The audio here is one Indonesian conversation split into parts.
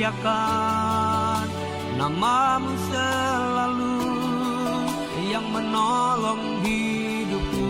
muliakan namamu selalu yang menolong hidupku.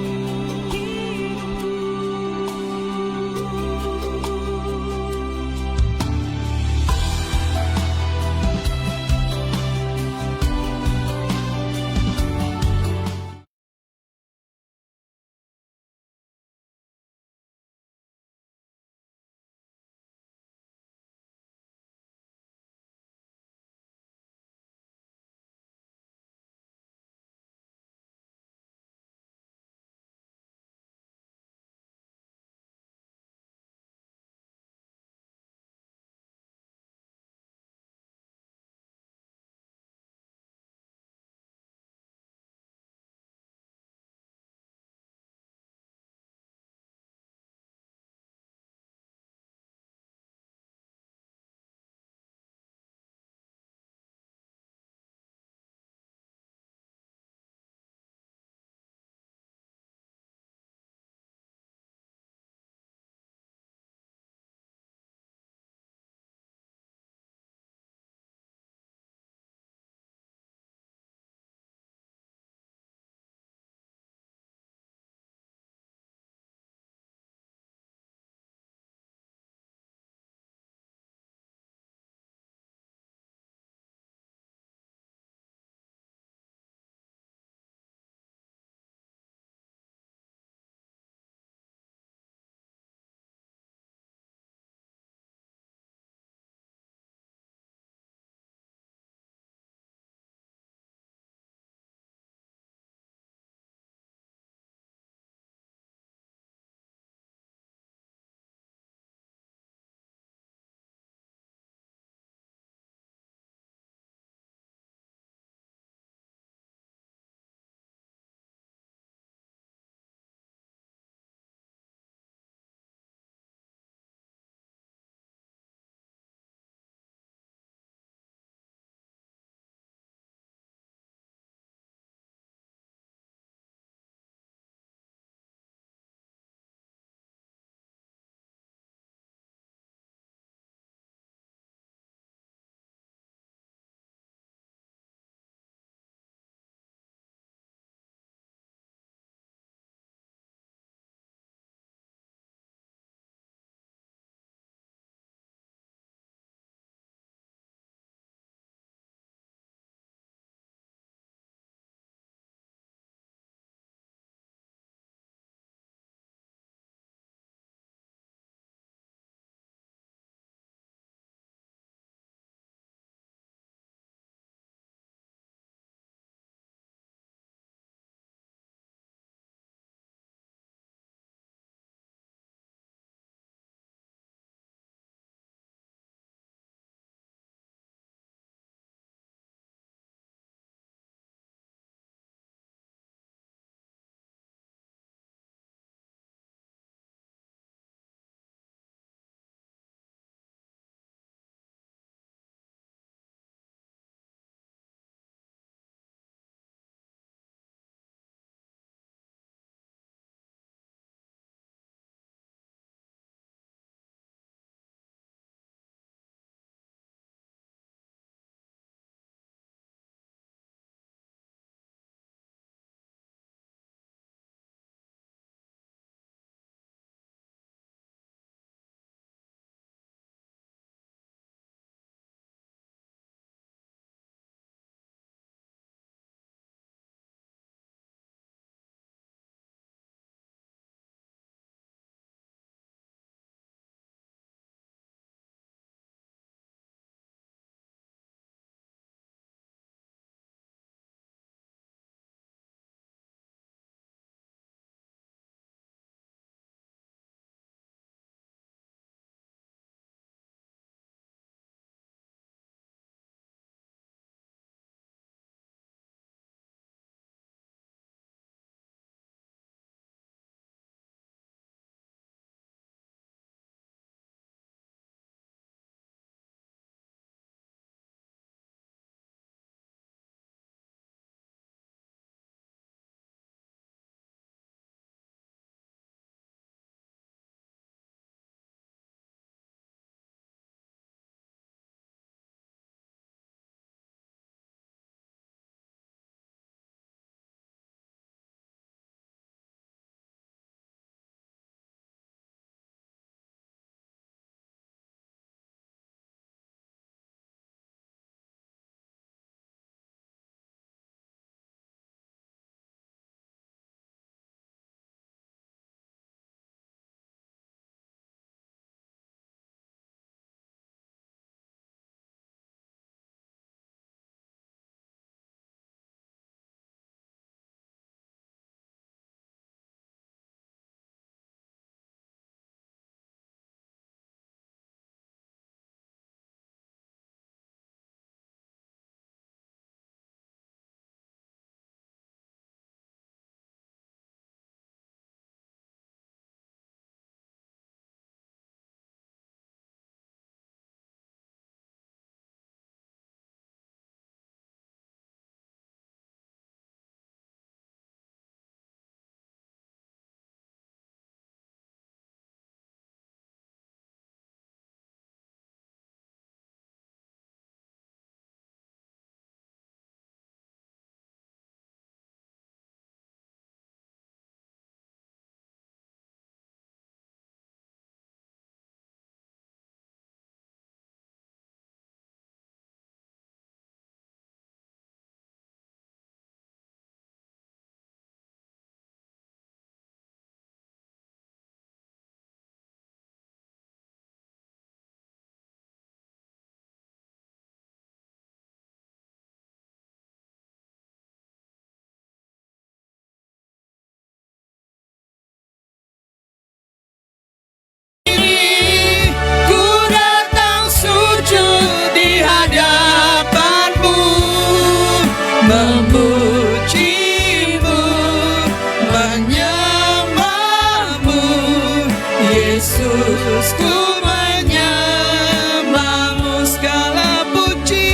Yesus, ku menyembahmu, segala puji.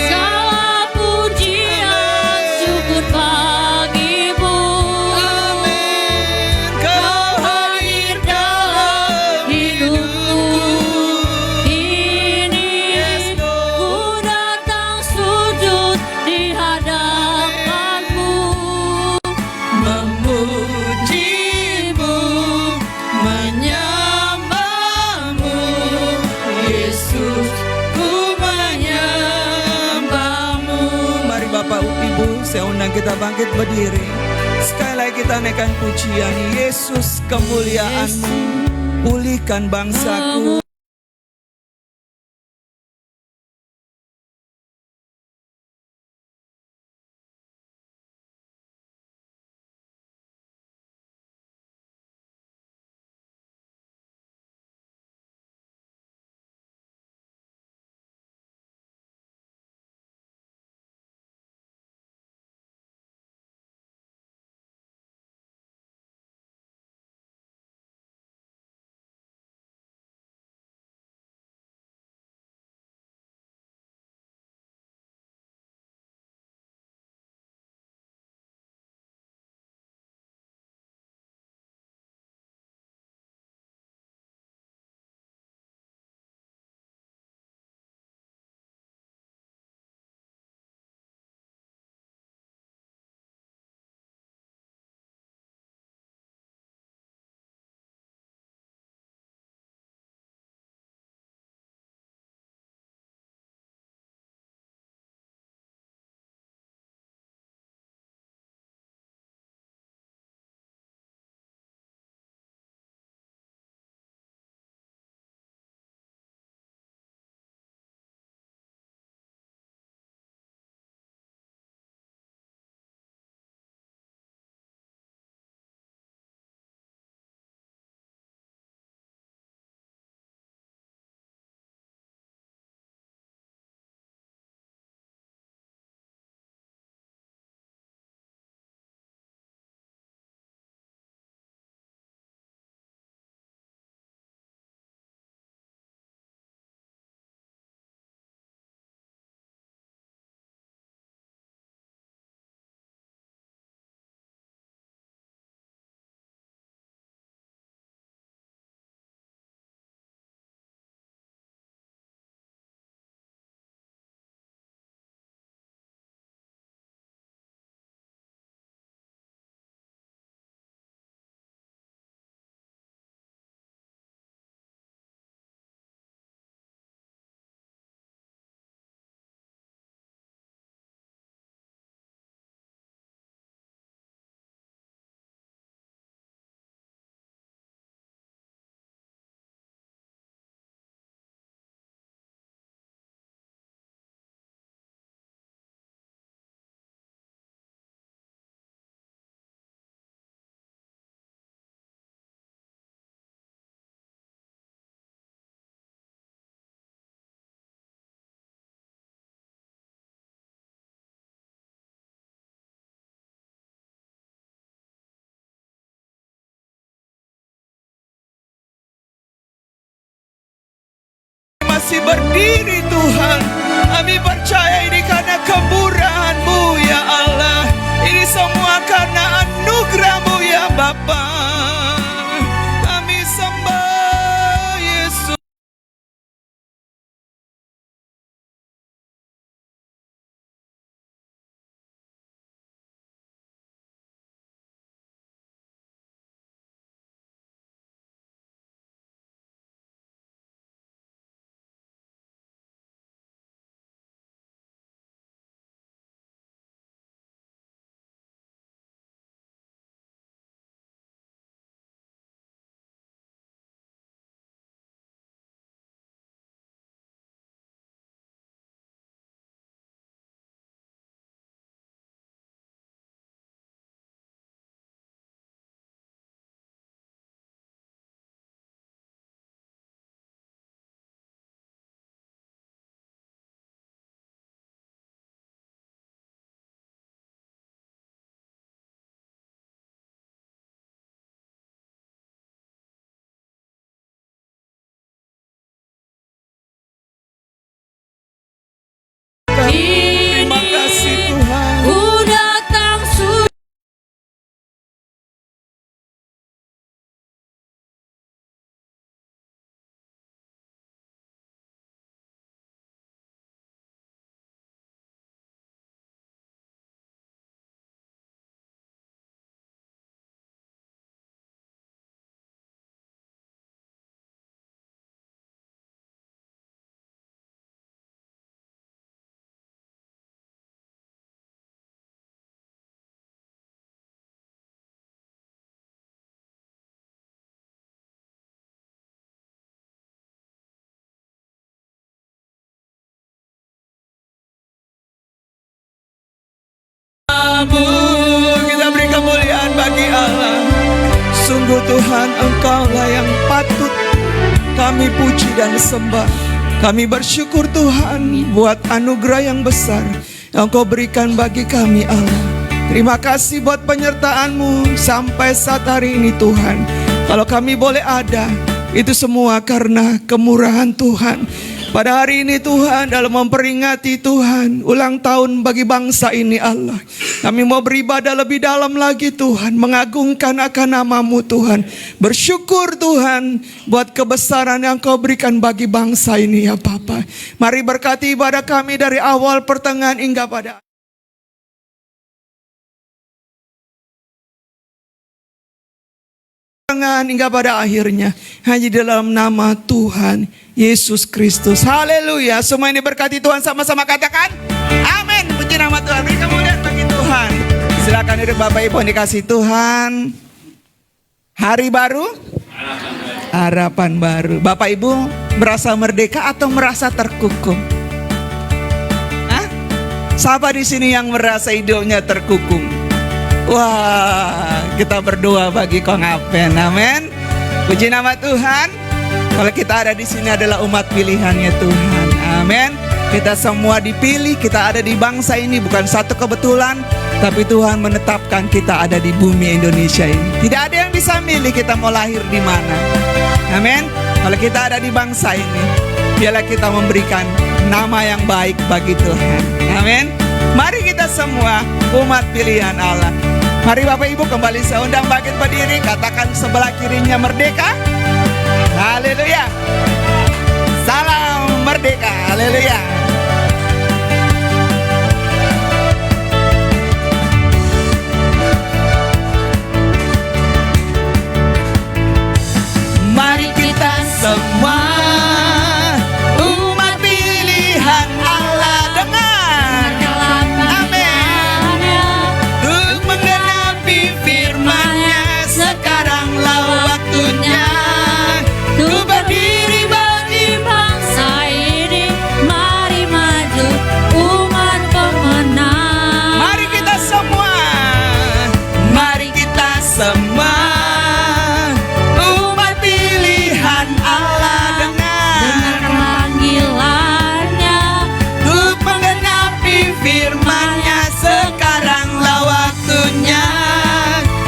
Segala pujian syukur bagimu. Amin. Kau hadir dalam hidupku. Kini ku datang sujud di hadapanmu, Memujimu, menyembahmu, Yesus, ku menyembahmu. Mari Bapak Ibu, saya undang kita bangkit berdiri. Sekali lagi kita naikkan pujian. Yesus, kemuliaan-Mu, pulihkan bangsaku. Masih berdiri Tuhan, kami percaya ini karena kemurahan-Mu ya Allah. Ini semua karena anugerah-Mu ya Bapa. Sungguh Tuhan, Engkaulah yang patut kami puji dan sembah. Kami bersyukur Tuhan buat anugerah yang besar yang Kau berikan bagi kami Allah. Terima kasih buat penyertaan-Mu sampai saat hari ini Tuhan. Kalau kami boleh ada, itu semua karena kemurahan Tuhan. Pada hari ini Tuhan, dalam memperingati Tuhan ulang tahun bagi bangsa ini Allah, kami mau beribadah lebih dalam lagi Tuhan, mengagungkan akan nama-Mu Tuhan. Bersyukur Tuhan buat kebesaran yang Kau berikan bagi bangsa ini ya Bapa. Mari berkati ibadah kami dari awal, pertengahan hingga pada hingga pada akhirnya, hanya dalam nama Tuhan Yesus Kristus. Haleluya. Semua ini berkati Tuhan, sama-sama katakan amin. Puji nama Tuhan. Beri kemuliaan bagi Tuhan. Silakan duduk Bapak Ibu yang dikasih Tuhan. Hari baru, harapan baru. Bapak Ibu merasa merdeka atau merasa terkungkung? Hah? Siapa di sini yang merasa hidupnya terkungkung? Wah, kita berdoa bagi Kong Apen. Amin. Puji nama Tuhan. Kalau kita ada di sini adalah umat pilihannya Tuhan. Amin. Kita semua dipilih, kita ada di bangsa ini bukan satu kebetulan, tapi Tuhan menetapkan kita ada di bumi Indonesia ini. Tidak ada yang bisa milih kita mau lahir di mana. Amin. Kalau kita ada di bangsa ini, biarlah kita memberikan nama yang baik bagi Tuhan. Amin. Mari kita semua umat pilihan Allah. Mari Bapak Ibu kembali saya undang bangkit berdiri. Katakan sebelah kirinya merdeka. Haleluya. Salam merdeka. Haleluya. Mari kita semua umat pilihan Allah dengar. Amin. Untuk menggenapi firman-Nya, sekaranglah waktunya. Ku berdiri bagi bangsa ini, mari maju umat pemenang. Mari kita semua, mari kita semua umat pilihan Allah dengar panggilannya, untuk menggenapi firman-Nya, sekaranglah waktunya.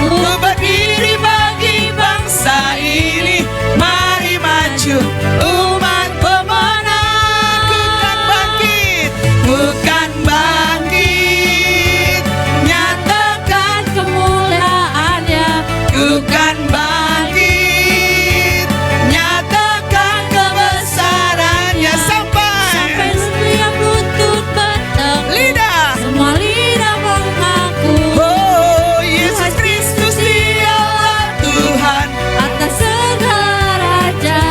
Ku berdiri bagi bangsa ini, mari maju umat pemenang. Bukan bangkit, bukan bangkit, nyatakan kemuliaannya, bukan bangkit, nyatakan kebesarannya sampai setiap lutut bertekuk, lidah. semua lidah mengaku Oh, Yesus Kristus Dialah Tuhan, atas segala raja.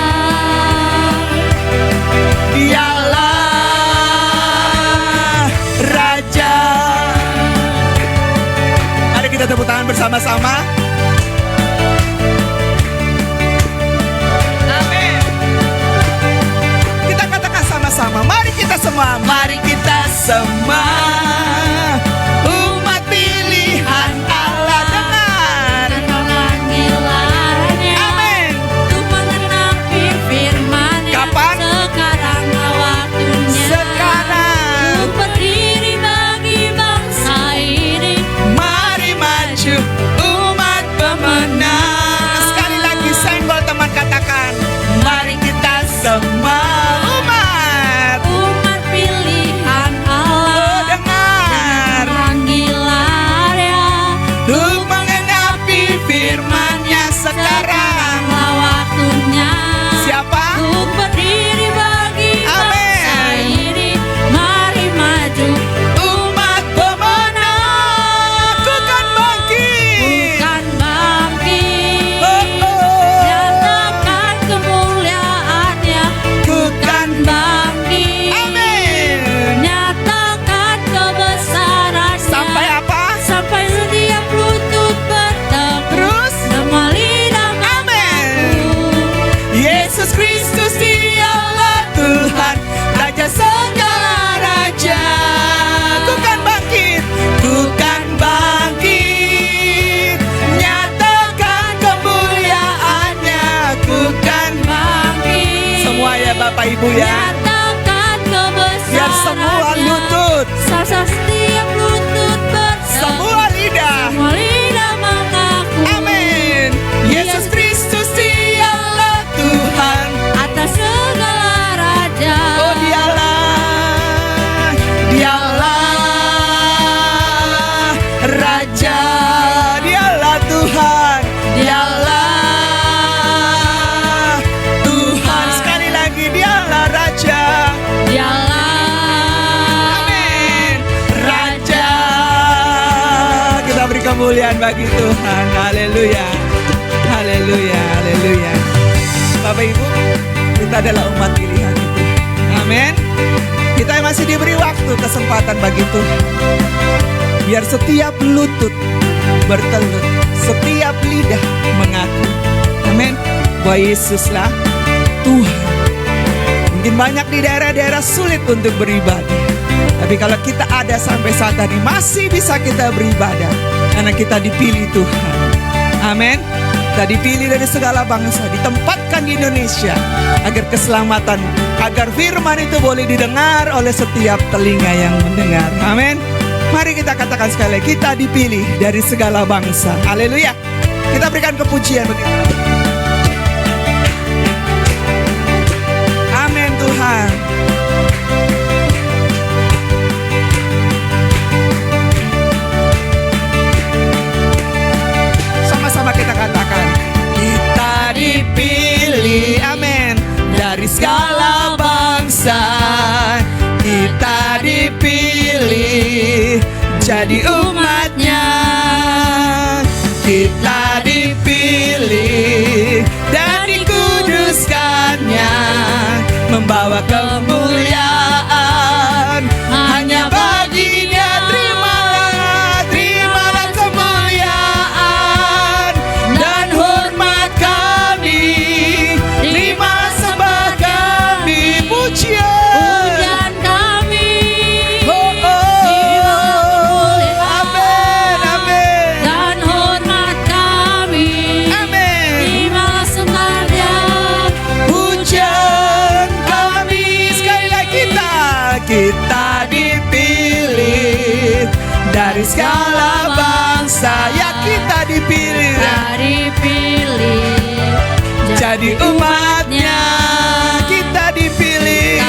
Dialah Raja. Mari kita tepuk tangan bersama-sama. Amin. Kita katakan sama-sama. Mari kita semua, mari kita semua umat pilihan Allah dengar. Panggilannya, Amin. untuk mengenapi firman-Nya, Kapan? sekaranglah waktunya. Sekarang. Ku berdiri bagi bangsa ini, Mari maju umat pemenang. Sekali lagi senggol teman, katakan mari kita semua umat umat pilihan Allah. dengar. Bapak Ibu ya. Nyatakan kebesaran. Biar semua lutut, Setiap lutut bersama. semua lidah. Semua lidah mengaku. Amin. Yesus Kristus dialah Tuhan. Atas segala raja. Oh dialah Raja, dialah Tuhan, dialah Tuhan. Sekali lagi dialah Raja, Dialah amin. Raja, kita beri kemuliaan bagi Tuhan. Haleluya, haleluya, haleluya. Bapak Ibu, kita adalah umat pilihan itu. Amin. Kita masih diberi waktu, kesempatan bagi Tuhan. Biar setiap lutut bertelut, setiap lidah mengaku. Amin. Bahwa Yesuslah Tuhan. Mungkin banyak di daerah-daerah sulit untuk beribadah. Tapi kalau kita ada sampai saat ini, masih bisa kita beribadah. Karena kita dipilih Tuhan. Amin. Kita dipilih dari segala bangsa, ditempatkan di Indonesia agar keselamatan, agar firman itu boleh didengar oleh setiap telinga yang mendengar. Amin. Mari kita katakan sekali, kita dipilih dari segala bangsa. Haleluya. Kita berikan kepujian bagi Tuhan. Amin Tuhan. Sama-sama kita katakan, kita dipilih, amin, dari segala bangsa. Kita dipilih jadi umatnya. Kita dipilih dan dikuduskannya, membawa kemuliaan hanya baginya. Terimalah kemuliaan dan hormat kami. Terima sembah kami, pujian. Kita dipilih dari segala bangsa. Ya, kita dipilih, jadi umatnya. Kita dipilih,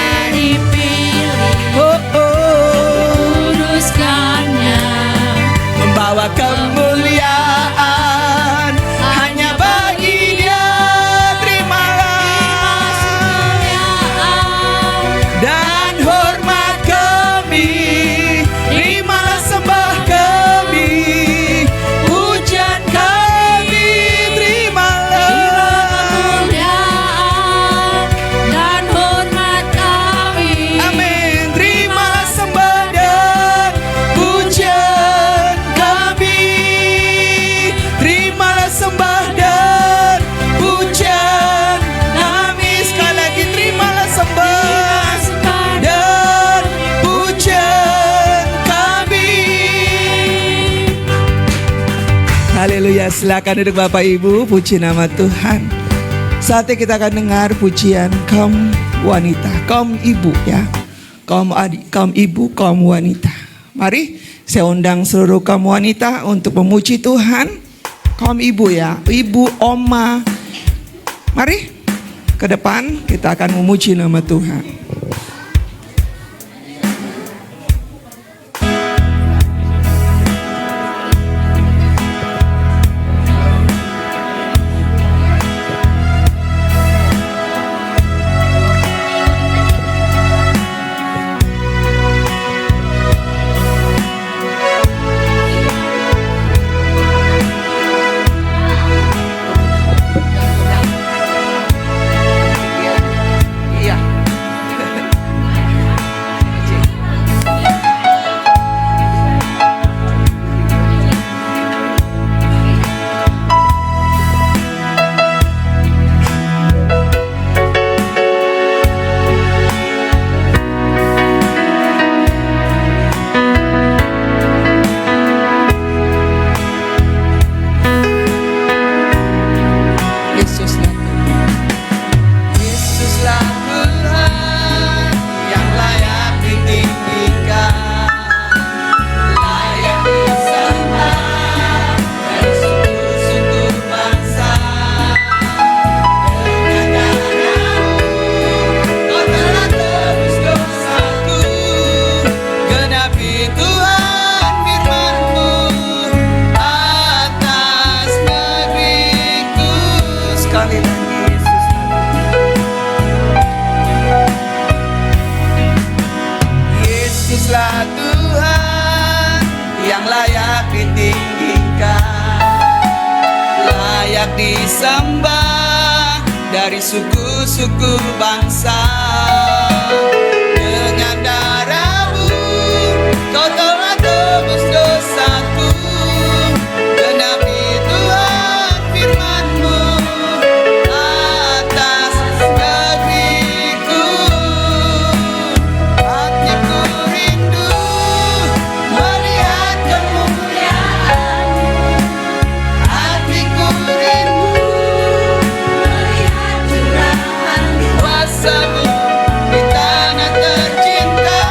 kuduskannya, membawa kemuliaan hanya bagi Dia. Terimalah dan hormat kami. Terimalah sembah kami, pujian kami. Terimalah kemuliaan dan hormat kami. amin. Terimalah sembah dan pujian kami. Terimalah sembah dan pujian kami. Sekali lagi, terimalah sembah dan pujian kami. Haleluya. Silakan duduk Bapak Ibu, puji nama Tuhan. Saatnya kita akan dengar pujian kaum wanita, kaum ibu ya, kaum adik, kaum ibu, kaum wanita. Mari saya undang seluruh kaum wanita untuk memuji Tuhan. Kaum ibu ya, ibu, oma, mari ke depan, kita akan memuji nama Tuhan. Iya. layak disembah dari suku-suku bangsa. Dengan darah-Mu Kau telah tebus dosaku. Genapi Tuhan firman-Mu atas negeriku. Hatiku rindu melihat kemuliaan-Mu. Hatiku rindu Melihat curahan-Mu. kuasa-Mu di tanah tercinta,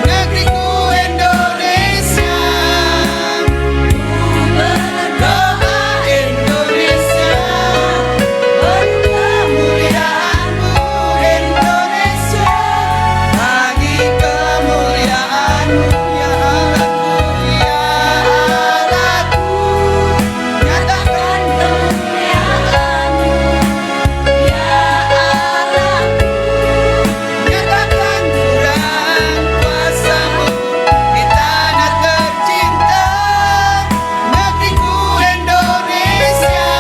negeriku Indonesia. Berdoa Indonesia, bagi kemuliaan-Mu Indonesia, bagi kemuliaan-Mu ya Allahku, ya Allahku. Nyatakan Kemuliaan-Mu, ya Allah. Nyatakan curahan kuasa-Mu di tanah tercinta, negeriku Indonesia.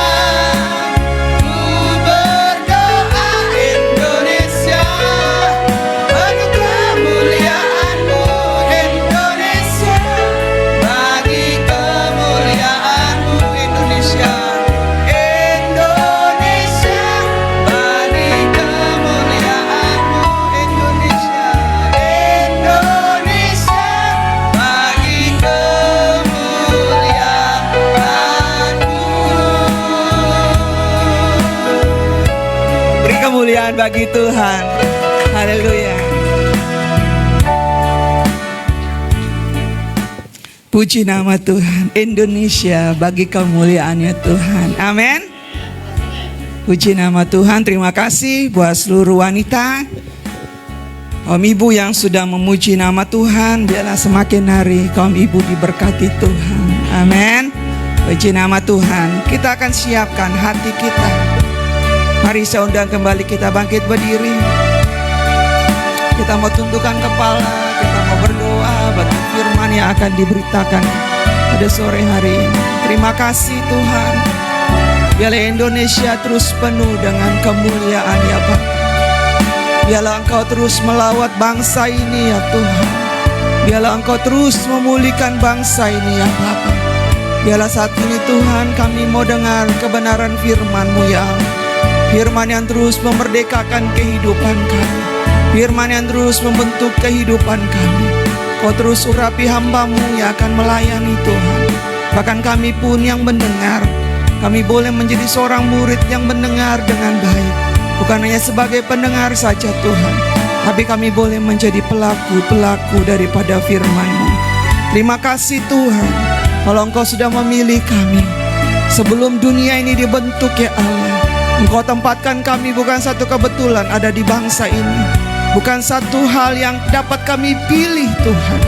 Ku berdoa Indonesia, penuh kemuliaan-Mu Indonesia, bagi kemuliaan-Mu Indonesia. Indonesia, bagi kemuliaan-Mu Indonesia. Indonesia, bagi kemuliaan-Mu. Beri kemuliaan bagi Tuhan. Haleluya. Puji nama Tuhan. Indonesia bagi kemuliaannya Tuhan. Amin. Puji nama Tuhan. Terima kasih buat seluruh wanita, kaum ibu yang sudah memuji nama Tuhan. Biarlah semakin hari kaum ibu diberkati Tuhan. Amin. Puji nama Tuhan. Kita akan siapkan hati kita. Mari saya undang kembali kita bangkit berdiri. Kita mau tundukkan kepala. Kita mau berdoa bagi firman yang akan diberitakan pada sore hari ini. Terima kasih Tuhan. Biarlah Indonesia terus penuh dengan kemuliaan ya Bapa. Biarlah Engkau terus melawat bangsa ini ya Tuhan. Biarlah Engkau terus memulihkan bangsa ini ya Bapa. Biarlah saat ini Tuhan kami mau dengar kebenaran firman-Mu ya Allah. Firman yang terus memerdekakan kehidupan kami. Firman yang terus membentuk kehidupan kami. Kau terus urapi hamba-Mu yang akan melayani Tuhan. Bahkan kami pun yang mendengar, kami boleh menjadi seorang murid yang mendengar dengan baik. Bukan hanya sebagai pendengar saja Tuhan, tapi kami boleh menjadi pelaku-pelaku daripada firman-Mu. Terima kasih Tuhan, kalau Engkau sudah memilih kami. Sebelum dunia ini dibentuk ya Allah, Engkau tempatkan kami bukan satu kebetulan ada di bangsa ini. Bukan satu hal yang dapat kami pilih Tuhan.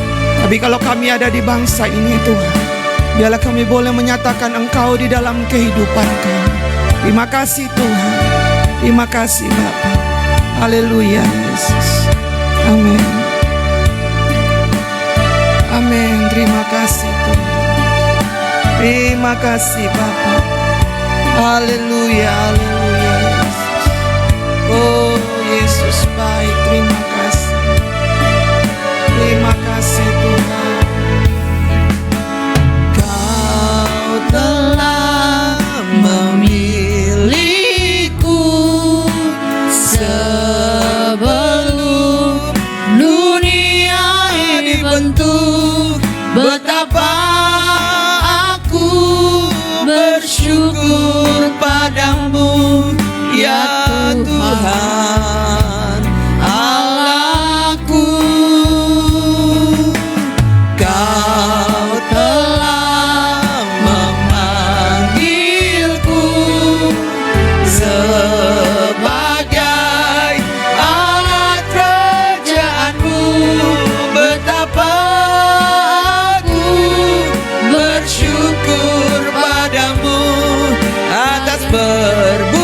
Tapi kalau kami ada di bangsa ini Tuhan, biarlah kami boleh menyatakan Engkau di dalam kehidupan kami. Terima kasih Tuhan. Terima kasih Bapa. Haleluya Yesus. Amin. Amin. Terima kasih Tuhan. Terima kasih Bapa. Haleluya. Haleluya Yesus. Oh Yesus baik. Terima kasih. Terima kasih Tuhan. Kau telah memilihku sebelum dunia dibentuk. Betapa aku bersyukur padamu ya Tuhan Allahku. Kau telah memanggilku sebagai alat kerajaan-Mu. Betapa aku bersyukur padamu atas perbuatan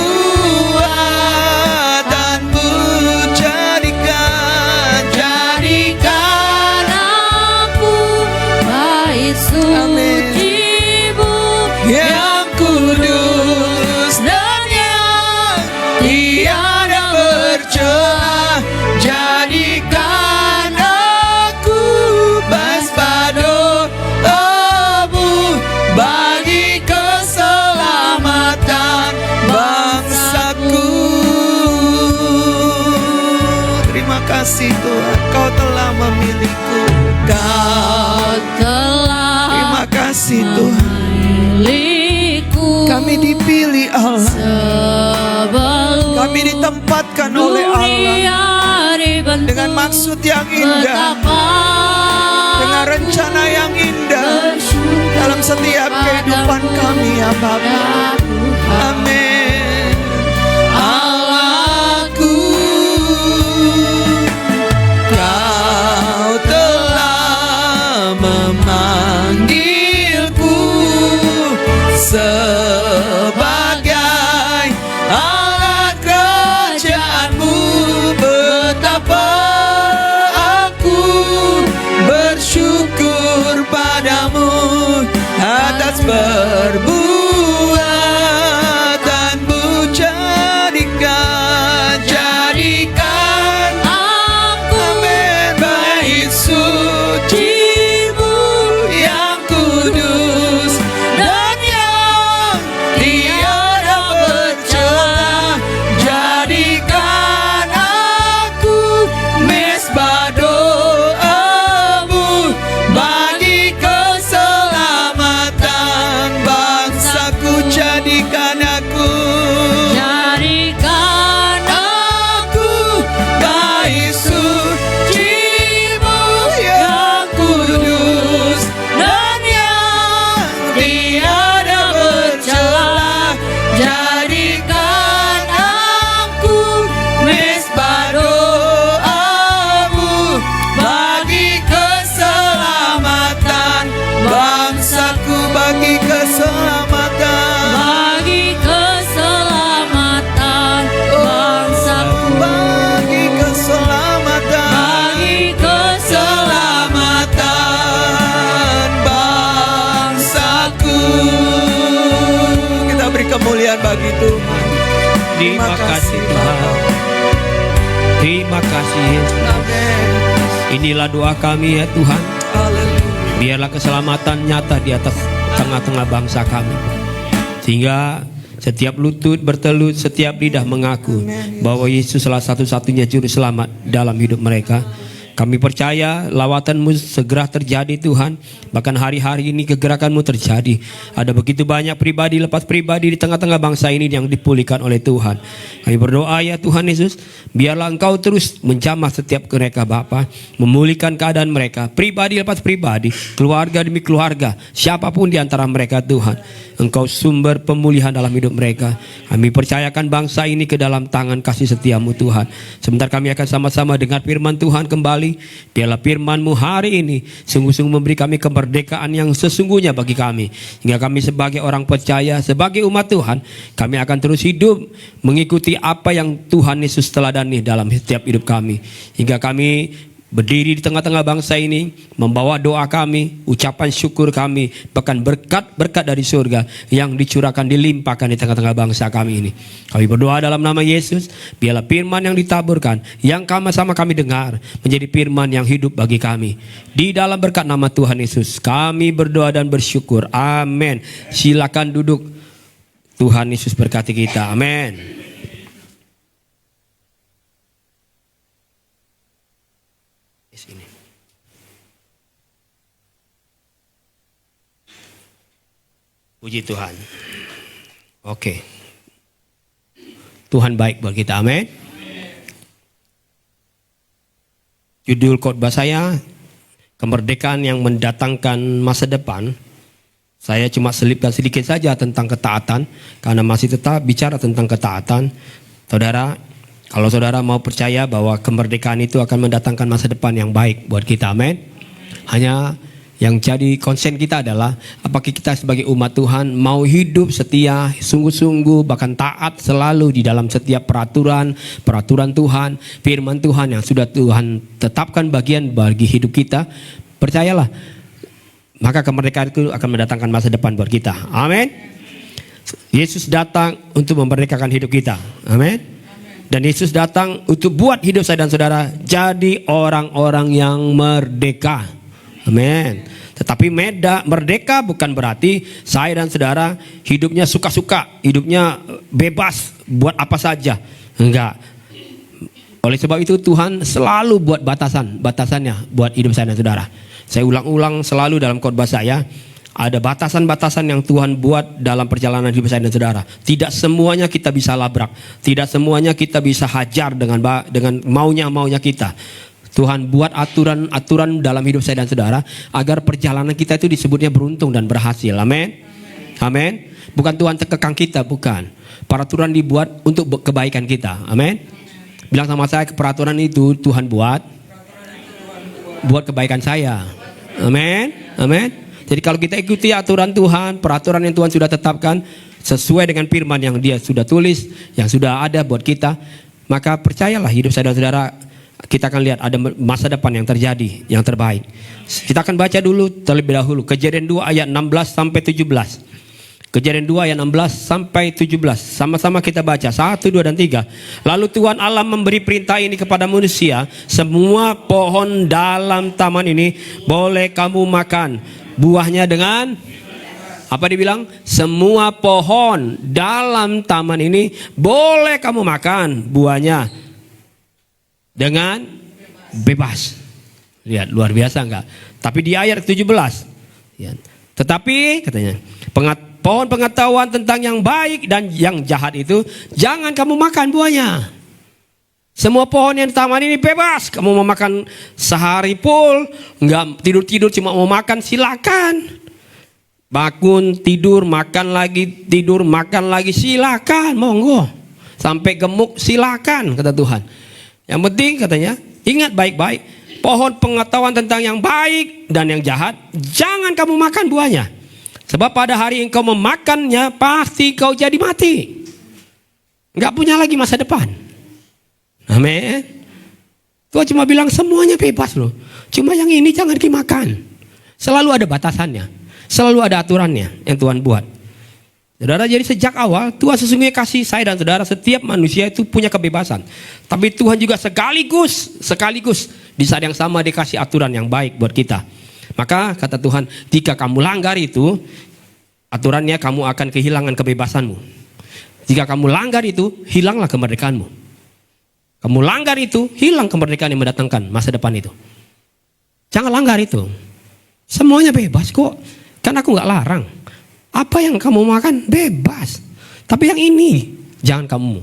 kasih Tuhan, Kau telah memilihku. Kau telah Terima kasih Tuhan. memilihku. Kami dipilih Allah. Sebelum Kami ditempatkan oleh Allah dunia dibentuk, dengan maksud yang indah, betapa dengan rencana yang indah bersyukur dalam setiap kehidupan padamu, kami ya Bapa. ya Tuhan. Amin. Allahku, Kau telah memanggilku sebagai alat kerajaan-Mu. Betapa aku bersyukur padamu atas perbuatanmu. Jadikan Aku amin bait suci-Mu yang kudus dan yang tiada bercela. Jadikan aku mesbah doa-Mu bagi keselamatan bangsaku. Jadikan aku bait suci-Mu yang kudus dan yang tiada bercela. Jadikan aku mesbah doa-Mu bagi keselamatan bangsaku. Bagi keselamatan, bagi keselamatan bangsaku, bagi keselamatan, bagi keselamatan bangsaku. Kita beri kemuliaan bagi Tuhan. Terima kasih Tuhan. Terima kasih Yesus. Amin. Inilah doa kami ya Tuhan. Haleluya. Biarlah keselamatan nyata di atas tengah-tengah bangsa kami, sehingga setiap lutut bertelut, setiap lidah mengaku bahwa Yesus salah satu-satunya juru selamat dalam hidup mereka. Kami percaya lawatan-Mu segera terjadi Tuhan. Bahkan hari-hari ini kegerakan-Mu terjadi. Ada begitu banyak pribadi lepas pribadi di tengah-tengah bangsa ini yang dipulihkan oleh Tuhan. Kami berdoa ya Tuhan Yesus, biarlah Engkau terus menjamah setiap mereka Bapa, memulihkan keadaan mereka, pribadi lepas pribadi, keluarga demi keluarga, siapapun di antara mereka Tuhan. Engkau sumber pemulihan dalam hidup mereka. Kami percayakan bangsa ini ke dalam tangan kasih setia-Mu Tuhan. Sebentar kami akan sama-sama dengar firman Tuhan kembali. Biarlah firman-Mu hari ini sungguh-sungguh memberi kami kemerdekaan yang sesungguhnya bagi kami, hingga kami sebagai orang percaya, sebagai umat Tuhan, kami akan terus hidup mengikuti apa yang Tuhan Yesus teladani dalam setiap hidup kami, hingga kami berdiri di tengah-tengah bangsa ini, membawa doa kami, ucapan syukur kami, bahkan berkat-berkat dari surga yang dicurahkan, dilimpahkan di tengah-tengah bangsa kami ini. Kami berdoa dalam nama Yesus, biarlah firman yang ditaburkan, yang sama-sama kami dengar, menjadi firman yang hidup bagi kami. Di dalam berkat nama Tuhan Yesus, kami berdoa dan bersyukur. Amin. Silakan duduk. Tuhan Yesus berkati kita. Amin. Sini. Puji Tuhan. Oke. Tuhan baik buat kita. Amin. Judul khotbah saya, kemerdekaan yang mendatangkan masa depan. Saya cuma selipkan sedikit saja tentang ketaatan, karena masih tetap bicara tentang ketaatan. Saudara, kalau saudara mau percaya bahwa kemerdekaan itu akan mendatangkan masa depan yang baik buat kita, amin. Hanya yang jadi konsen kita adalah apakah kita sebagai umat Tuhan mau hidup setia, sungguh-sungguh, bahkan taat selalu di dalam setiap peraturan Tuhan, firman Tuhan yang sudah Tuhan tetapkan bagian bagi hidup kita. Percayalah, maka kemerdekaan itu akan mendatangkan masa depan buat kita, amin. Yesus datang untuk memerdekakan hidup kita, amin. Dan Yesus datang untuk buat hidup saya dan saudara jadi orang-orang yang merdeka. Amin. Tetapi merdeka bukan berarti saya dan saudara hidupnya suka-suka, hidupnya bebas buat apa saja. Enggak. Oleh sebab itu Tuhan selalu buat batasannya buat hidup saya dan saudara. Saya ulang-ulang selalu dalam khotbah saya, ada batasan-batasan yang Tuhan buat dalam perjalanan hidup saya dan saudara. Tidak semuanya kita bisa labrak, tidak semuanya kita bisa hajar dengan maunya kita. Tuhan buat aturan dalam hidup saya dan saudara agar perjalanan kita itu disebutnya beruntung dan berhasil. Amin. Amin. Bukan Tuhan terkekang kita, bukan. Peraturan dibuat untuk kebaikan kita. Amin. Bilang sama saya, peraturan itu Tuhan buat kebaikan saya. Amin. Amin. Jadi kalau kita ikuti aturan Tuhan, peraturan yang Tuhan sudah tetapkan sesuai dengan firman yang Dia sudah tulis, yang sudah ada buat kita, maka percayalah hidup saya dan saudara, kita akan lihat ada masa depan yang terjadi, yang terbaik. Kita akan baca dulu terlebih dahulu Kejadian 2 ayat 16 sampai 17. Kejadian 2 ayat 16 sampai 17. Sama-sama kita baca 1, 2 dan 3. Lalu Tuhan Allah memberi perintah ini kepada manusia, semua pohon dalam taman ini boleh kamu makan buahnya dengan apa dibilang? Semua pohon dalam taman ini boleh kamu makan buahnya dengan bebas. Lihat, luar biasa enggak? Tapi di ayat 17 ya. Tetapi katanya, pohon pengetahuan tentang yang baik dan yang jahat itu jangan kamu makan buahnya. Semua pohon yang di taman ini bebas. Kamu mau makan sehari full, enggak tidur cuma mau makan, silakan. Bangun, tidur, makan lagi, silakan, monggo. Sampai gemuk silakan, kata Tuhan. Yang penting katanya, ingat baik-baik, pohon pengetahuan tentang yang baik dan yang jahat jangan kamu makan buahnya. Sebab pada hari engkau memakannya pasti kau jadi mati. Enggak punya lagi masa depan. Amin. Tuhan cuma bilang semuanya bebas loh. Cuma yang ini jangan dimakan. Selalu ada batasannya. Selalu ada aturannya yang Tuhan buat. Saudara, jadi sejak awal Tuhan sesungguhnya kasih saya dan saudara, setiap manusia itu punya kebebasan. Tapi Tuhan juga sekaligus di saat yang sama Dia kasih aturan yang baik buat kita. Maka kata Tuhan, jika kamu langgar itu, aturannya kamu akan kehilangan kebebasanmu. Jika kamu langgar itu, hilanglah kemerdekaanmu. Kamu langgar itu, hilang kemerdekaan yang mendatangkan masa depan itu. Jangan langgar itu. Semuanya bebas kok. Kan aku gak larang. Apa yang kamu makan bebas. Tapi yang ini jangan kamu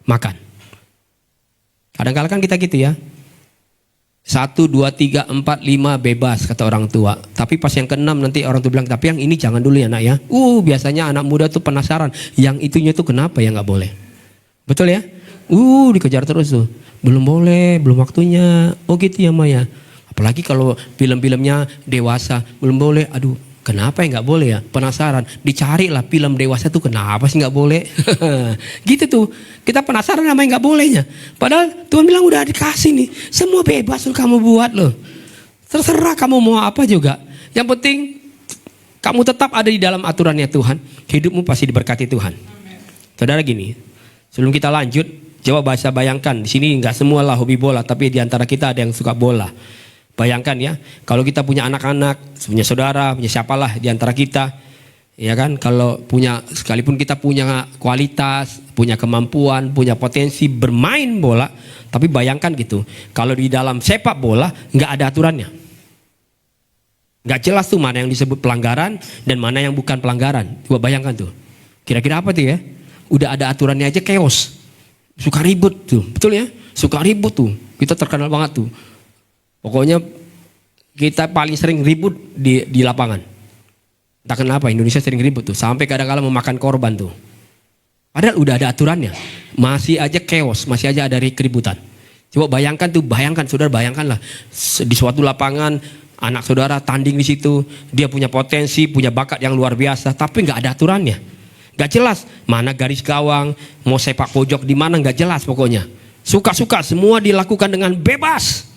makan. Kadang-kadang kan kita gitu ya. 1, 2, 3, 4, 5 bebas kata orang tua. Tapi pas yang ke-6 nanti orang tua bilang, tapi yang ini jangan dulu ya nak ya. Biasanya anak muda tuh penasaran. Yang itunya tuh kenapa ya gak boleh. Betul ya? Dikejar terus tuh. Belum boleh, belum waktunya. Oh gitu ya Maya. Apalagi kalau film-filmnya dewasa. Belum boleh, aduh. Kenapa ya gak boleh ya? Penasaran. Dicarilah film dewasa tuh kenapa sih gak boleh? Gitu tuh. Kita penasaran sama yang gak bolehnya. Padahal Tuhan bilang udah dikasih nih. Semua bebas loh kamu buat loh. Terserah kamu mau apa juga. Yang penting kamu tetap ada di dalam aturannya Tuhan. Hidupmu pasti diberkati Tuhan. Saudara gini. Sebelum kita lanjut. Coba bayangkan. Di sini gak semualah hobi bola. Tapi di antara kita ada yang suka bola. Bayangkan ya, kalau kita punya anak-anak, punya saudara, punya siapalah di antara kita, ya kan, kalau punya, sekalipun kita punya kualitas, punya kemampuan, punya potensi bermain bola, tapi bayangkan gitu, kalau di dalam sepak bola nggak ada aturannya, nggak jelas tuh mana yang disebut pelanggaran dan mana yang bukan pelanggaran. Coba bayangkan tuh, kira-kira apa tuh ya? Udah ada aturannya aja chaos, suka ribut tuh, betul ya? Suka ribut tuh, kita terkenal banget tuh. Pokoknya kita paling sering ribut di lapangan. Entah kenapa Indonesia sering ribut tuh. Sampai kadang-kadang memakan korban tuh. Padahal udah ada aturannya. Masih aja chaos, masih aja ada keributan. Coba bayangkan tuh, saudara bayangkanlah. Di suatu lapangan, anak saudara tanding di situ. Dia punya potensi, punya bakat yang luar biasa. Tapi gak ada aturannya. Gak jelas mana garis gawang, mau sepak pojok di mana gak jelas pokoknya. Suka-suka semua dilakukan dengan bebas.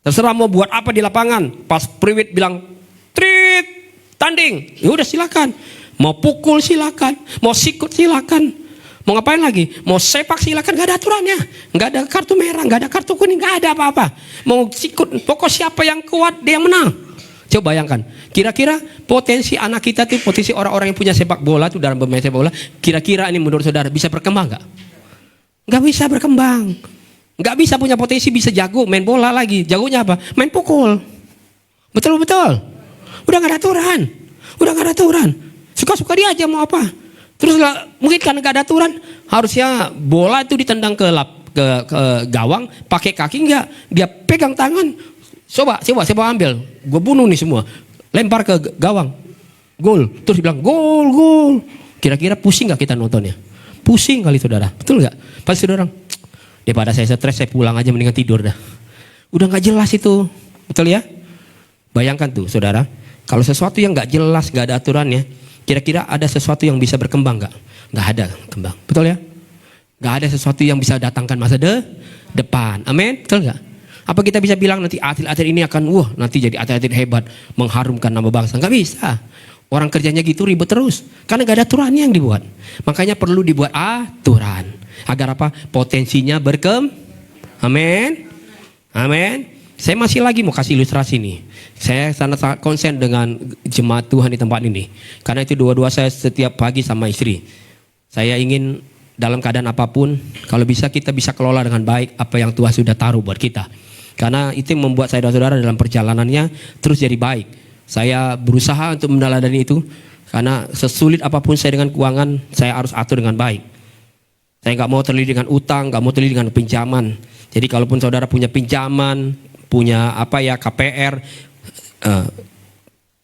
Terserah mau buat apa di lapangan. Pas priwit bilang trit tanding, ya udah silakan. Mau pukul silakan, mau sikut silakan, mau ngapain lagi, mau sepak silakan, gak ada aturannya, gak ada kartu merah, gak ada kartu kuning, gak ada apa-apa. Mau sikut, pokok siapa yang kuat dia yang menang. Coba bayangkan, kira-kira potensi anak kita tuh, potensi orang-orang yang punya sepak bola tuh dalam bermain sepak bola, kira-kira ini menurut saudara bisa berkembang gak? Gak bisa berkembang. Nggak bisa punya potensi, bisa jago main bola lagi. Jagonya apa? Main pukul. Betul. Udah nggak ada aturan. Suka-suka dia aja mau apa. Terus mungkin karena nggak ada aturan, harusnya bola itu ditendang ke gawang, pakai kaki enggak, dia pegang tangan. Coba ambil, gue bunuh nih semua. Lempar ke gawang, gol. Terus bilang gol. Kira-kira pusing nggak kita nontonnya? Pusing kali saudara, betul nggak? Pasti saudara, daripada saya stres, saya pulang aja mendingan tidur dah. Udah nggak jelas itu, betul ya? Bayangkan tuh saudara, kalau sesuatu yang nggak jelas, nggak ada aturannya, kira-kira ada sesuatu yang bisa berkembang nggak? Nggak ada kembang, betul ya? Nggak ada sesuatu yang bisa datangkan masa depan, amin, betul nggak? Apa kita bisa bilang nanti atlet-atlet ini akan nanti jadi atlet-atlet hebat, mengharumkan nama bangsa? Nggak bisa. Orang kerjanya gitu ribet terus, karena nggak ada aturannya yang dibuat. Makanya perlu dibuat aturan agar apa? Potensinya amin. Saya masih lagi mau kasih ilustrasi nih. Saya sangat konsen dengan jemaat Tuhan di tempat ini, karena itu dua-dua saya setiap pagi sama istri. Saya ingin dalam keadaan apapun, kalau bisa kita bisa kelola dengan baik apa yang Tuhan sudah taruh buat kita. Karena itu yang membuat saya dan saudara dalam perjalanannya terus jadi baik. Saya berusaha untuk meneladani itu, karena sesulit apapun saya dengan keuangan, saya harus atur dengan baik. Saya nggak mau terlilit dengan utang, nggak mau terlilit dengan pinjaman. Jadi kalaupun saudara punya pinjaman, punya KPR,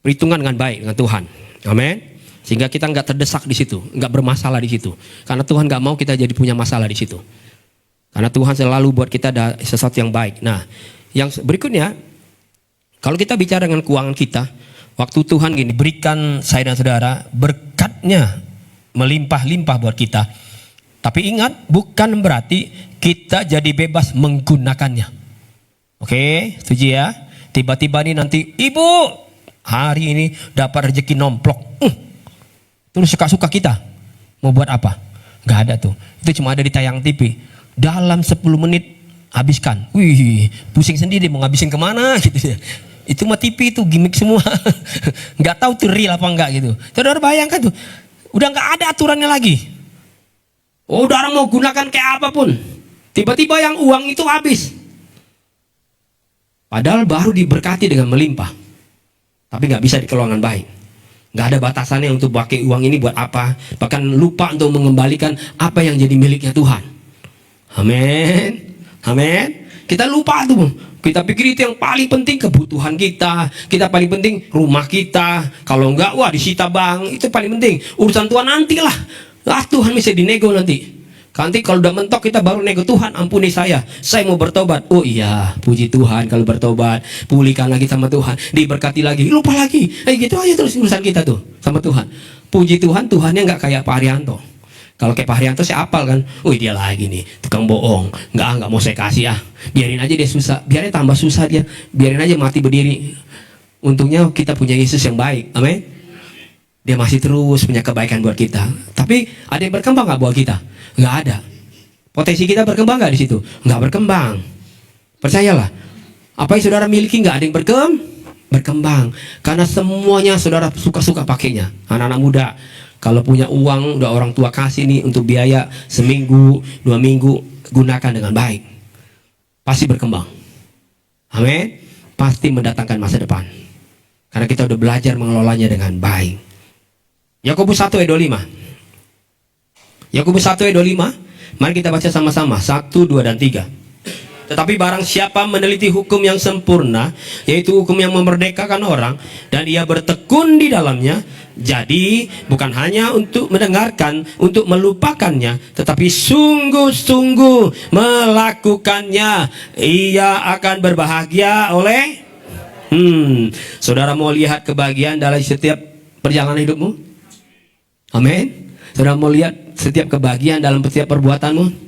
perhitungan dengan baik dengan Tuhan, amin. Sehingga kita nggak terdesak di situ, nggak bermasalah di situ. Karena Tuhan nggak mau kita jadi punya masalah di situ. Karena Tuhan selalu buat kita ada sesuatu yang baik. Nah, yang berikutnya, kalau kita bicara dengan keuangan kita, waktu Tuhan gini, berikan saya dan saudara berkatnya melimpah-limpah buat kita. Tapi ingat, bukan berarti kita jadi bebas menggunakannya. Oke, setuju ya? Tiba-tiba nih nanti, ibu hari ini dapat rezeki nomplok. Terus suka-suka kita mau buat apa? Gak ada tuh. Itu cuma ada di tayang TV. Dalam 10 menit habiskan. Wih, pusing sendiri mau ngabisin kemana gitu ya. Itu mah TV itu gimmick semua. Nggak tahu tuh real apa enggak gitu. Saudara bayangkan tuh, udah nggak ada aturannya lagi. Udah orang mau gunakan kayak apapun, tiba-tiba yang uang itu habis. Padahal baru diberkati dengan melimpah, tapi nggak bisa dikelola dengan baik. Nggak ada batasannya untuk pakai uang ini buat apa. Bahkan lupa untuk mengembalikan apa yang jadi miliknya Tuhan. Amin. Kita lupa tuh. Kita pikir itu yang paling penting, kebutuhan kita. Kita paling penting rumah kita. Kalau enggak, disita bank. Itu paling penting. Urusan Tuhan nantilah. Tuhan bisa dinego nanti. Nanti kalau udah mentok kita baru nego, Tuhan ampuni saya mau bertobat. Oh iya, puji Tuhan kalau bertobat, pulihkan lagi sama Tuhan, diberkati lagi, lupa lagi. Gitu aja terus urusan kita tuh sama Tuhan. Puji Tuhan, Tuhannya nggak kayak Pak Haryanto. Kalau kayak Pak Haryanto saya apal kan, dia lagi nih tukang bohong, nggak mau saya kasih biarin aja dia susah, biarin tambah susah dia, biarin aja mati berdiri. Untungnya kita punya Yesus yang baik, amin. Dia masih terus punya kebaikan buat kita. Tapi ada yang berkembang nggak buat kita? Nggak ada. Potensi kita berkembang nggak di situ? Nggak berkembang. Percayalah, apa yang saudara miliki nggak ada yang berkembang, karena semuanya saudara suka-suka pakainya. Anak-anak muda, kalau punya uang udah orang tua kasih nih untuk biaya seminggu, 2 minggu, gunakan dengan baik. Pasti berkembang. Amin. Pasti mendatangkan masa depan. Karena kita udah belajar mengelolanya dengan baik. Yakobus 1 ayat 25. Yakobus 1 ayat 25. Mari kita baca sama-sama. 1, 2, dan 3. Tetapi barang siapa meneliti hukum yang sempurna, yaitu hukum yang memerdekakan orang, dan ia bertekun di dalamnya, jadi bukan hanya untuk mendengarkan, untuk melupakannya, tetapi sungguh-sungguh melakukannya, ia akan berbahagia oleh. Saudara mau lihat kebahagiaan dalam setiap perjalanan hidupmu? Amin. Saudara mau lihat setiap kebahagiaan dalam setiap perbuatanmu?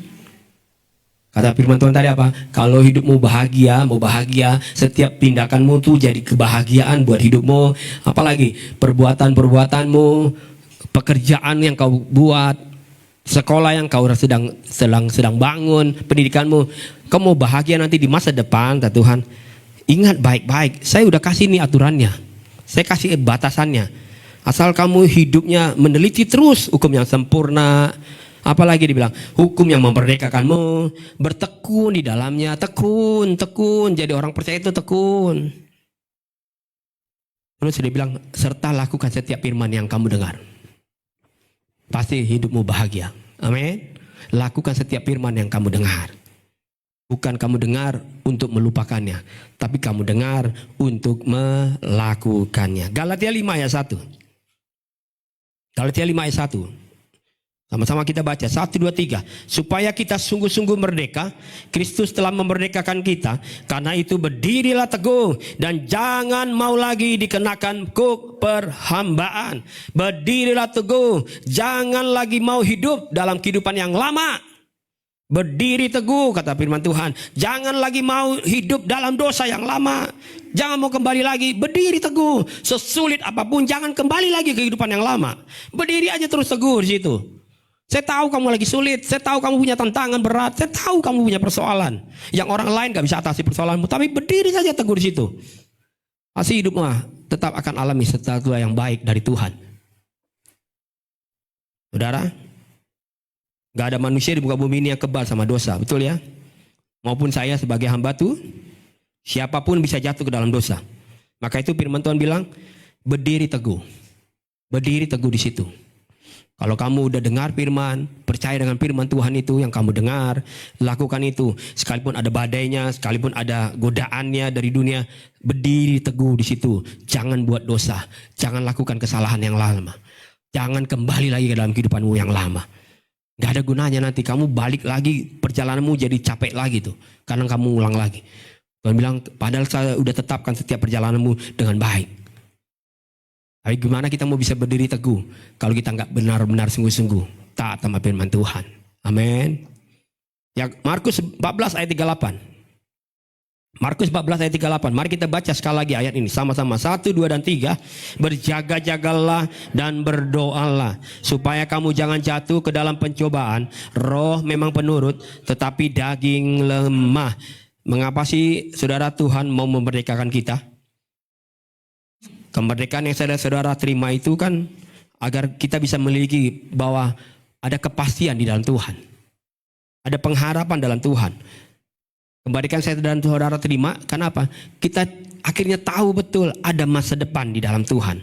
Kata firman Tuhan tadi apa? Kalau hidupmu bahagia, mau bahagia, setiap tindakanmu tuh jadi kebahagiaan buat hidupmu. Apalagi perbuatan-perbuatanmu, pekerjaan yang kau buat, sekolah yang kau sedang bangun, pendidikanmu. Kau mau bahagia nanti di masa depan, kata Tuhan. Ingat baik-baik, saya udah kasih nih aturannya. Saya kasih batasannya. Asal kamu hidupnya meneliti terus hukum yang sempurna, Apalagi dibilang hukum yang memerdekakanmu, bertekun di dalamnya, tekun. Jadi orang percaya itu tekun. Terus dia bilang, serta lakukan setiap firman yang kamu dengar. Pasti hidupmu bahagia. Amin. Lakukan setiap firman yang kamu dengar. Bukan kamu dengar untuk melupakannya, tapi kamu dengar untuk melakukannya. Galatia 5 ayat 1. Galatia 5 ayat 1. Sama-sama kita baca 1, 2, 3. Supaya kita sungguh-sungguh merdeka, Kristus telah memerdekakan kita. Karena itu berdirilah teguh dan jangan mau lagi dikenakan kuk perhambaan. Berdirilah teguh, jangan lagi mau hidup dalam kehidupan yang lama. Berdiri teguh, kata firman Tuhan. Jangan lagi mau hidup dalam dosa yang lama. Jangan mau kembali lagi. Berdiri teguh. Sesulit apapun, jangan kembali lagi ke kehidupan yang lama. Berdiri aja terus teguh di situ. Saya tahu kamu lagi sulit. Saya tahu kamu punya tantangan berat. Saya tahu kamu punya persoalan yang orang lain gak bisa atasi persoalanmu. Tapi berdiri saja teguh di situ. Pasti hidupmu tetap akan alami sesuatu yang baik dari Tuhan. Saudara, gak ada manusia di muka bumi ini yang kebal sama dosa, betul ya? Maupun saya sebagai hamba tuh, siapapun bisa jatuh ke dalam dosa. Maka itu firman Tuhan bilang, berdiri teguh. Berdiri teguh di situ. Kalau kamu udah dengar firman, percaya dengan firman Tuhan itu yang kamu dengar, lakukan itu. Sekalipun ada badainya, sekalipun ada godaannya dari dunia, berdiri teguh di situ. Jangan buat dosa, jangan lakukan kesalahan yang lama. Jangan kembali lagi ke dalam kehidupanmu yang lama. Gak ada gunanya nanti kamu balik lagi, perjalananmu jadi capek lagi tuh. Karena kamu ulang lagi. Tuhan bilang, padahal saya udah tetapkan setiap perjalananmu dengan baik. Tapi gimana kita mau bisa berdiri teguh kalau kita nggak benar-benar sungguh-sungguh taat sama firman Tuhan. Amin. Ya, Markus 14 ayat 38. Markus 14 ayat 38. Mari kita baca sekali lagi ayat ini sama-sama. 1, 2, dan 3. Berjaga-jagalah dan berdoalah supaya kamu jangan jatuh ke dalam pencobaan. Roh memang penurut tetapi daging lemah. Mengapa sih saudara Tuhan mau memerdekakan kita? Kemerdekaan yang saudara terima itu kan agar kita bisa memiliki bahwa ada kepastian di dalam Tuhan. Ada pengharapan dalam Tuhan. Kemerdekaan saya dan saudara terima, kenapa? Kita akhirnya tahu betul ada masa depan di dalam Tuhan.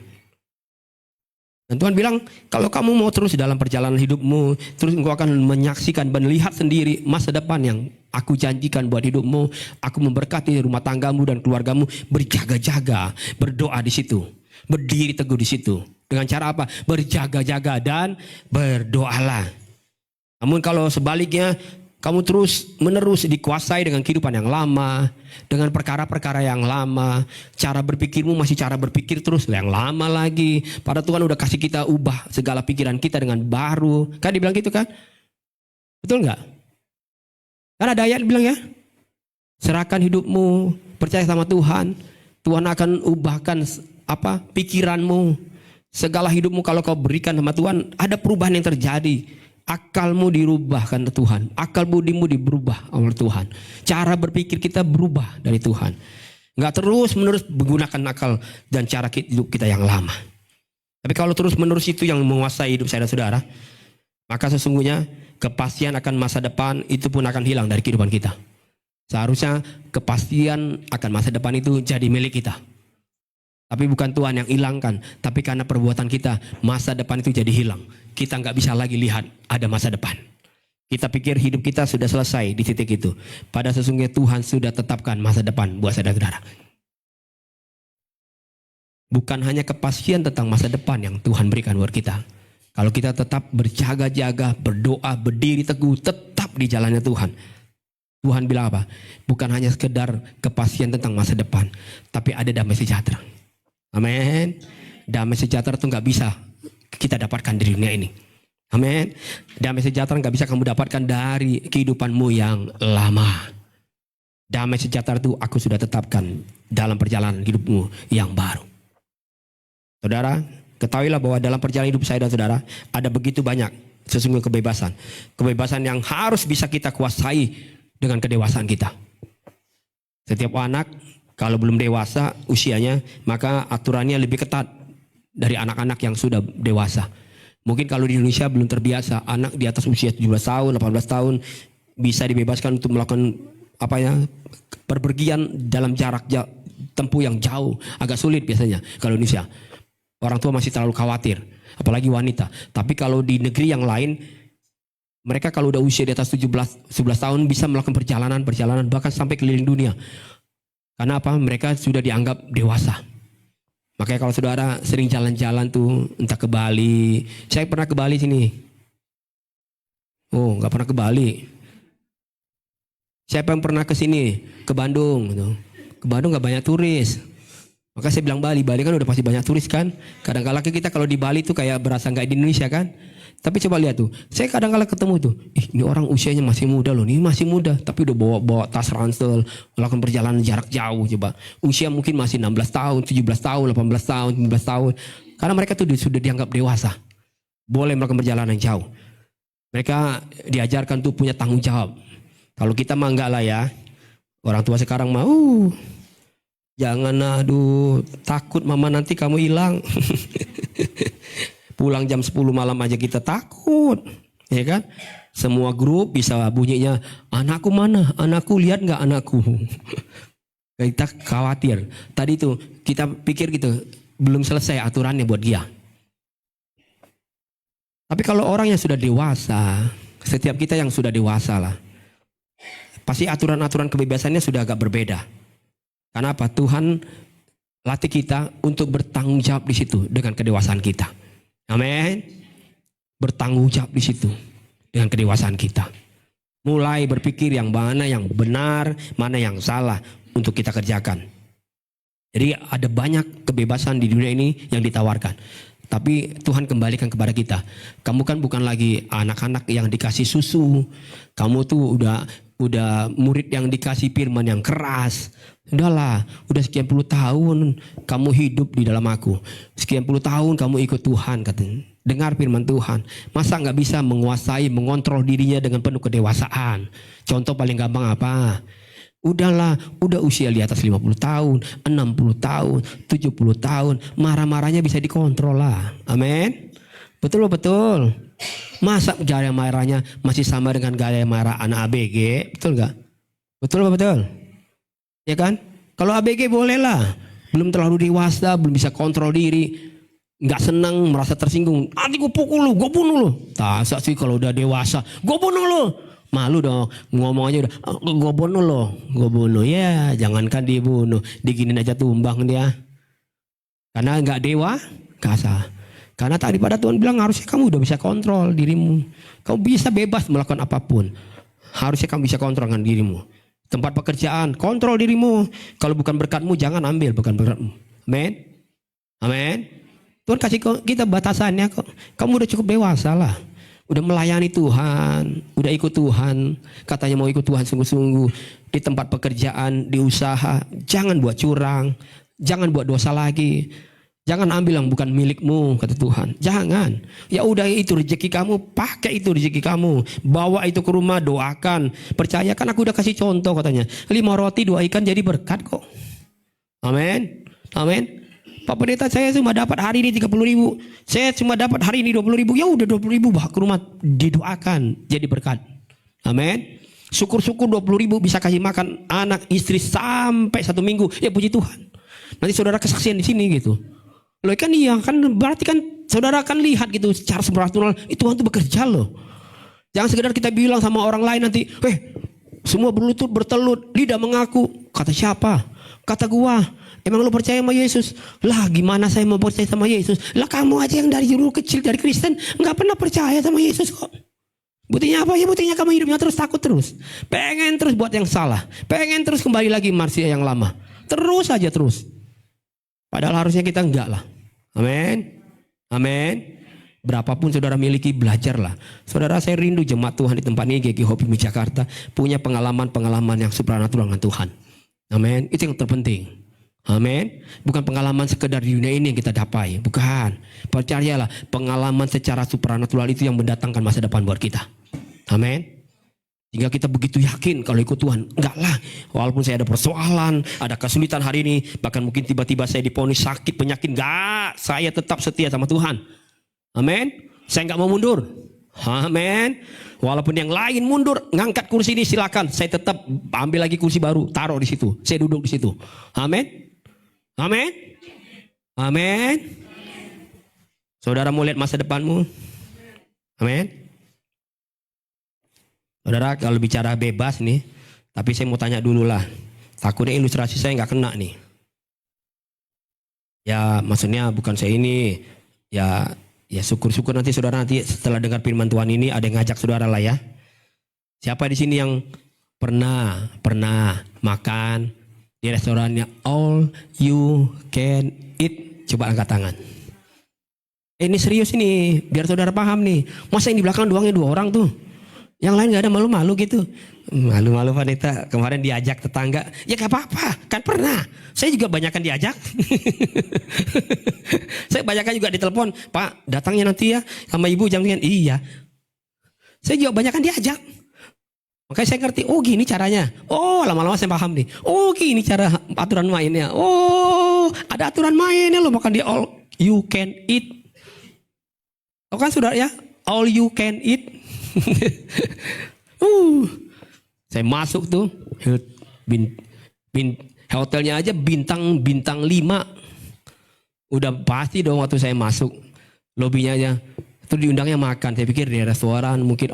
Dan Tuhan bilang, kalau kamu mau terus dalam perjalanan hidupmu, terus engkau akan menyaksikan, melihat sendiri masa depan yang aku janjikan buat hidupmu. Aku memberkati rumah tanggamu dan keluargamu. Berjaga-jaga, berdoa di situ, berdiri teguh di situ. Dengan cara apa? Berjaga-jaga dan berdoalah. Namun kalau sebaliknya, kamu terus menerus dikuasai dengan kehidupan yang lama, dengan perkara-perkara yang lama, cara berpikirmu masih cara berpikir terus yang lama lagi. Padahal Tuhan udah kasih kita ubah segala pikiran kita dengan baru. Kan dibilang gitu kan? Betul nggak? Kan ada ayat bilang ya, serahkan hidupmu, percaya sama Tuhan. Tuhan akan ubahkan pikiranmu, segala hidupmu kalau kau berikan sama Tuhan, ada perubahan yang terjadi. Akalmu dirubahkan Tuhan. Akal budimu diberubah oleh Tuhan. Cara berpikir kita berubah dari Tuhan. Nggak terus menerus menggunakan akal dan cara hidup kita yang lama. Tapi kalau terus menerus itu yang menguasai hidup saya dan saudara, maka sesungguhnya kepastian akan masa depan itu pun akan hilang dari kehidupan kita. Seharusnya kepastian akan masa depan itu jadi milik kita. Tapi bukan Tuhan yang hilangkan, tapi karena perbuatan kita, masa depan itu jadi hilang. Kita nggak bisa lagi lihat ada masa depan. Kita pikir hidup kita sudah selesai di titik itu. Pada sesungguhnya Tuhan sudah tetapkan masa depan buat saudara-saudara. Bukan hanya kepastian tentang masa depan yang Tuhan berikan buat kita. Kalau kita tetap berjaga-jaga, berdoa, berdiri teguh, tetap di jalannya Tuhan. Tuhan bilang apa? Bukan hanya sekedar kepastian tentang masa depan, tapi ada damai sejahtera. Amin. Damai sejahtera itu nggak bisa kita dapatkan di dunia ini. Amin. Damai sejahtera nggak bisa kamu dapatkan dari kehidupanmu yang lama. Damai sejahtera itu aku sudah tetapkan dalam perjalanan hidupmu yang baru. Saudara, ketahuilah bahwa dalam perjalanan hidup saya dan saudara ada begitu banyak sesungguhnya kebebasan. Kebebasan yang harus bisa kita kuasai dengan kedewasaan kita. Setiap anak kalau belum dewasa usianya, maka aturannya lebih ketat dari anak-anak yang sudah dewasa. Mungkin kalau di Indonesia belum terbiasa, anak di atas usia 17 tahun, 18 tahun bisa dibebaskan untuk melakukan perpergian dalam jarak tempuh yang jauh. Agak sulit biasanya kalau Indonesia. Orang tua masih terlalu khawatir, apalagi wanita. Tapi kalau di negeri yang lain, mereka kalau udah usia di atas 11 tahun bisa melakukan perjalanan bahkan sampai keliling dunia. Karena apa? Mereka sudah dianggap dewasa. Makanya kalau saudara sering jalan-jalan tuh, entah ke Bali. Saya pernah ke Bali sini. Oh, nggak pernah ke Bali. Siapa yang pernah ke sini? Ke Bandung. Gitu. Ke Bandung nggak banyak turis. Maka saya bilang Bali kan udah pasti banyak turis kan. Kadang-kala kita kalau di Bali tuh kayak berasa nggak di Indonesia kan. Tapi coba lihat tuh, saya kadang-kala ketemu tuh, ini orang usianya masih muda loh, ini masih muda, tapi udah bawa tas ransel, melakukan perjalanan jarak jauh coba. Usia mungkin masih 16 tahun, 17 tahun, 18 tahun, 19 tahun. Karena mereka tuh sudah dianggap dewasa. Boleh melakukan perjalanan jauh. Mereka diajarkan tuh punya tanggung jawab. Kalau kita mah enggak lah ya. Orang tua sekarang mah, jangan aduh, takut mama nanti kamu hilang. Pulang jam 10 malam aja kita takut, ya kan? Semua grup bisa bunyinya, anakku mana? Anakku, lihat nggak anakku? Kita khawatir. Tadi tuh kita pikir gitu, belum selesai aturannya buat dia. Tapi kalau orang yang sudah dewasa, setiap kita yang sudah dewasa lah, pasti aturan-aturan kebebasannya sudah agak berbeda. Karena apa? Tuhan latih kita untuk bertanggung jawab di situ dengan kedewasaan kita. Amin. Bertanggung jawab di situ dengan kedewasaan kita. Mulai berpikir yang mana yang benar, mana yang salah untuk kita kerjakan. Jadi ada banyak kebebasan di dunia ini yang ditawarkan. Tapi Tuhan kembalikan kepada kita. Kamu kan bukan lagi anak-anak yang dikasih susu. Kamu tuh udah murid yang dikasih firman yang keras. Udahlah, udah sekian puluh tahun kamu hidup di dalam aku. Sekian puluh tahun kamu ikut Tuhan, katanya. Dengar firman Tuhan. Masa nggak bisa menguasai, mengontrol dirinya dengan penuh kedewasaan? Contoh paling gampang apa? Udahlah, udah usia di atas 50 tahun, 60 tahun, 70 tahun. Marah-marahnya bisa dikontrol lah. Amin. Betul. Masa gaya marahnya masih sama dengan gaya marah anak ABG? Betul gak? Betul. Ya kan? Kalau ABG boleh lah. Belum terlalu dewasa, belum bisa kontrol diri. Gak senang, merasa tersinggung. Nanti gue pukul lu, gue bunuh lu. Tak sih kalau udah dewasa, gue bunuh lu. Malu dong, ngomong aja udah, gue bunuh lo. Gue bunuh, ya jangankan dibunuh. Diginin aja tumbang dia. Karena gak dewasa. Karena tadi pada Tuhan bilang harusnya kamu udah bisa kontrol dirimu. Kamu bisa bebas melakukan apapun. Harusnya kamu bisa kontrol dengan dirimu. Tempat pekerjaan, kontrol dirimu. Kalau bukan berkatmu, jangan ambil bukan berkatmu. Amin. Tuhan kasih kita batasannya kok. Kamu udah cukup dewasa lah. Udah melayani Tuhan. Udah ikut Tuhan. Katanya mau ikut Tuhan sungguh-sungguh. Di tempat pekerjaan, di usaha. Jangan buat curang. Jangan buat dosa lagi. Jangan ambil yang bukan milikmu, kata Tuhan. Jangan. Ya udah, itu rezeki kamu, pakai itu rezeki kamu. Bawa itu ke rumah, doakan. Percaya kan aku udah kasih contoh katanya. 5 roti 2 ikan jadi berkat kok. Amin. Pak Pendeta, saya cuma dapat hari ini 30.000. Saya cuma dapat hari ini 20.000. Ya udah 20.000 bawa ke rumah, didoakan jadi berkat. Amin. Syukur-syukur 20.000 bisa kasih makan anak, istri sampai 1 minggu. Ya puji Tuhan. Nanti saudara kesaksian di sini gitu. Loh kan iya kan, berarti kan saudara akan lihat gitu secara supranatural itu Tuhan tuh bekerja loh. Jangan sekedar kita bilang sama orang lain nanti, semua berlutut bertelut, lidah mengaku. Kata siapa? Kata gua. Emang lu percaya sama Yesus? Lah gimana saya mau percaya sama Yesus? Lah kamu aja yang dari dulu kecil dari Kristen nggak pernah percaya sama Yesus kok. Buktinya apa ya? Buktinya kamu hidupnya terus takut terus. Pengen terus buat yang salah. Pengen terus kembali lagi manusia yang lama. Terus aja terus. Padahal harusnya kita enggak lah. Amin. Berapapun saudara miliki, belajarlah. Saudara, saya rindu jemaat Tuhan di tempat ini, GG Hope di Jakarta, punya pengalaman-pengalaman yang supranatural dengan Tuhan. Amin. Itu yang terpenting. Amin. Bukan pengalaman sekedar di dunia ini yang kita dapai. Bukan. Percayalah, pengalaman secara supranatural itu yang mendatangkan masa depan buat kita. Amin. Hingga kita begitu yakin kalau ikut Tuhan. Enggak lah, walaupun saya ada persoalan, ada kesulitan hari ini, bahkan mungkin tiba-tiba saya diponis sakit, penyakit, enggak, saya tetap setia sama Tuhan. Amin. Saya nggak mau mundur. Amin. Walaupun yang lain mundur, ngangkat kursi ini silakan. Saya tetap ambil lagi kursi baru, taruh di situ. Saya duduk di situ. Amin. Amin. Amin. Saudara mau lihat masa depanmu? Amin. Saudara kalau bicara bebas nih, tapi saya mau tanya dulu lah. Takutnya ilustrasi saya nggak kena nih. Ya maksudnya bukan saya ini. Ya syukur-syukur nanti saudara nanti setelah dengar firman Tuhan ini ada yang ngajak saudara lah ya. Siapa di sini yang pernah makan di restorannya all you can eat? Coba angkat tangan. Ini serius ini, biar saudara paham nih. Masa yang di belakang doangnya 2 orang tuh? Yang lain gak ada malu-malu gitu? Malu-malu wanita. Kemarin diajak tetangga. Ya gak apa-apa, kan pernah. Saya juga banyakan diajak. Saya banyakan juga ditelepon. Pak, datangnya nanti ya sama ibu jam sekian. Iya. Saya juga banyakan diajak. Makanya saya ngerti, oh gini caranya. Oh lama-lama saya paham nih. Oh gini cara aturan mainnya. Oh ada aturan mainnya loh. Makan di all you can eat. Oh kan saudara ya, all you can eat. Saya masuk tuh hotelnya aja bintang 5. Udah pasti dong waktu saya masuk lobinya aja. Terus diundangnya makan. Saya pikir di restoran mungkin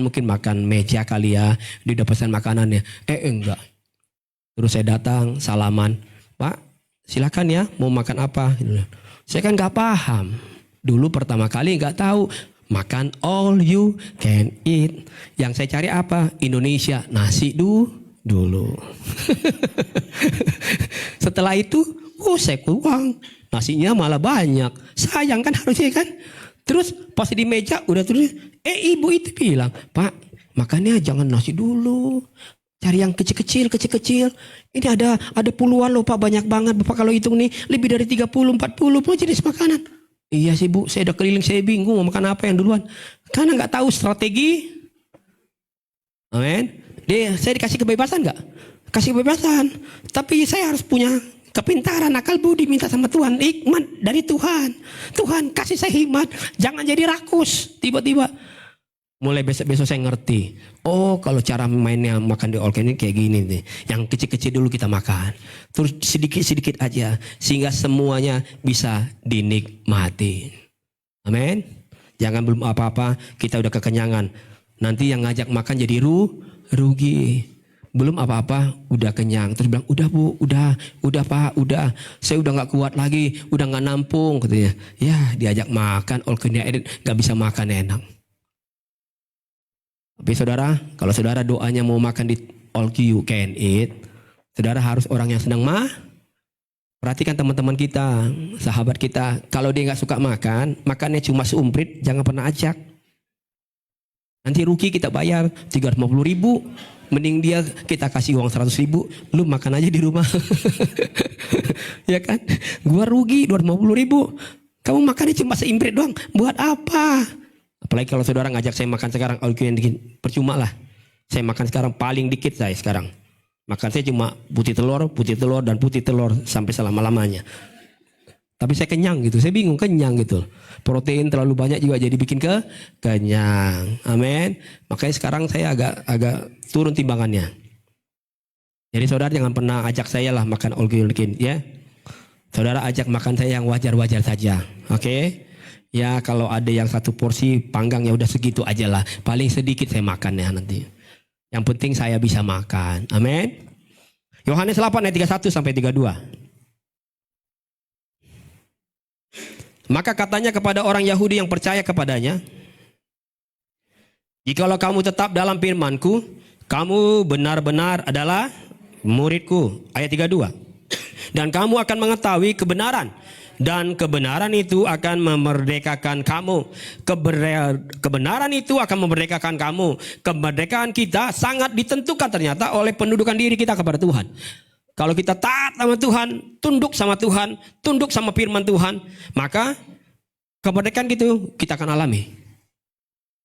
mungkin makan meja kali ya. Dia udah pesan makanannya. Enggak. Terus saya datang salaman. Pak silakan ya mau makan apa? Saya kan nggak paham. Dulu pertama kali nggak tahu. Makan all you can eat. Yang saya cari apa? Indonesia. Nasi dulu. Setelah itu, saya uang. Nasinya malah banyak. Sayang kan harusnya kan. Terus pas di meja udah tulis. Ibu itu bilang, Pak makannya jangan nasi dulu. Cari yang kecil-kecil. Ini ada puluhan loh Pak, banyak banget. Bapak kalau hitung nih lebih dari 30-40 jenis makanan. Iya sih Bu, saya udah keliling, saya bingung mau makan apa yang duluan. Karena nggak tahu strategi. Amin. Saya dikasih kebebasan nggak? Kasih kebebasan. Tapi saya harus punya kepintaran, akal budi, minta sama Tuhan. Hikmat dari Tuhan. Tuhan kasih saya hikmat. Jangan jadi rakus. Tiba-tiba. Mulai besok-besok saya ngerti. Oh kalau cara mainnya makan di all can eat kayak gini nih. Yang kecil-kecil dulu kita makan. Terus sedikit-sedikit aja. Sehingga semuanya bisa dinikmati. Amin. Jangan belum apa-apa kita udah kekenyangan. Nanti yang ngajak makan jadi rugi. Belum apa-apa udah kenyang. Terus bilang udah Bu, udah Pak, udah. Saya udah gak kuat lagi. Udah gak nampung katanya. Ya diajak makan all can eat gak bisa makan enak. Tapi saudara, kalau saudara doanya mau makan di all you can eat, saudara harus orang yang senang perhatikan teman-teman kita, sahabat kita. Kalau dia nggak suka makannya cuma seumprit, jangan pernah ajak. Nanti rugi kita bayar 350.000. Mending dia kita kasih uang 100.000, lu makan aja di rumah. Ya kan? Gua rugi 250.000. Kamu makannya cuma seimprit doang. Buat apa? Apalagi kalau saudara ngajak saya makan sekarang, percuma lah. Saya makan sekarang paling dikit saya sekarang. Makan saya cuma putih telur sampai selama-lamanya. Tapi saya kenyang gitu, saya bingung kenyang gitu. Protein terlalu banyak juga jadi bikin kenyang. Amin. Makanya sekarang saya agak turun timbangannya. Jadi saudara jangan pernah ajak saya lah makan all you can eat ya. Saudara ajak makan saya yang wajar-wajar saja. Oke? Ya kalau ada yang 1 porsi panggang ya udah segitu aja lah. Paling sedikit saya makan ya nanti. Yang penting saya bisa makan. Amin. Yohanes 8 ayat 31 sampai 32. Maka katanya kepada orang Yahudi yang percaya kepadanya, jikalau kamu tetap dalam firman-Ku, kamu benar-benar adalah murid-Ku. Ayat 32. Dan kamu akan mengetahui kebenaran. Dan kebenaran itu akan memerdekakan kamu. Kebenaran itu akan memerdekakan kamu. Kemerdekaan kita sangat ditentukan ternyata oleh pendudukan diri kita kepada Tuhan. Kalau kita taat sama Tuhan, tunduk sama Tuhan, tunduk sama firman Tuhan, maka kemerdekaan itu kita akan alami.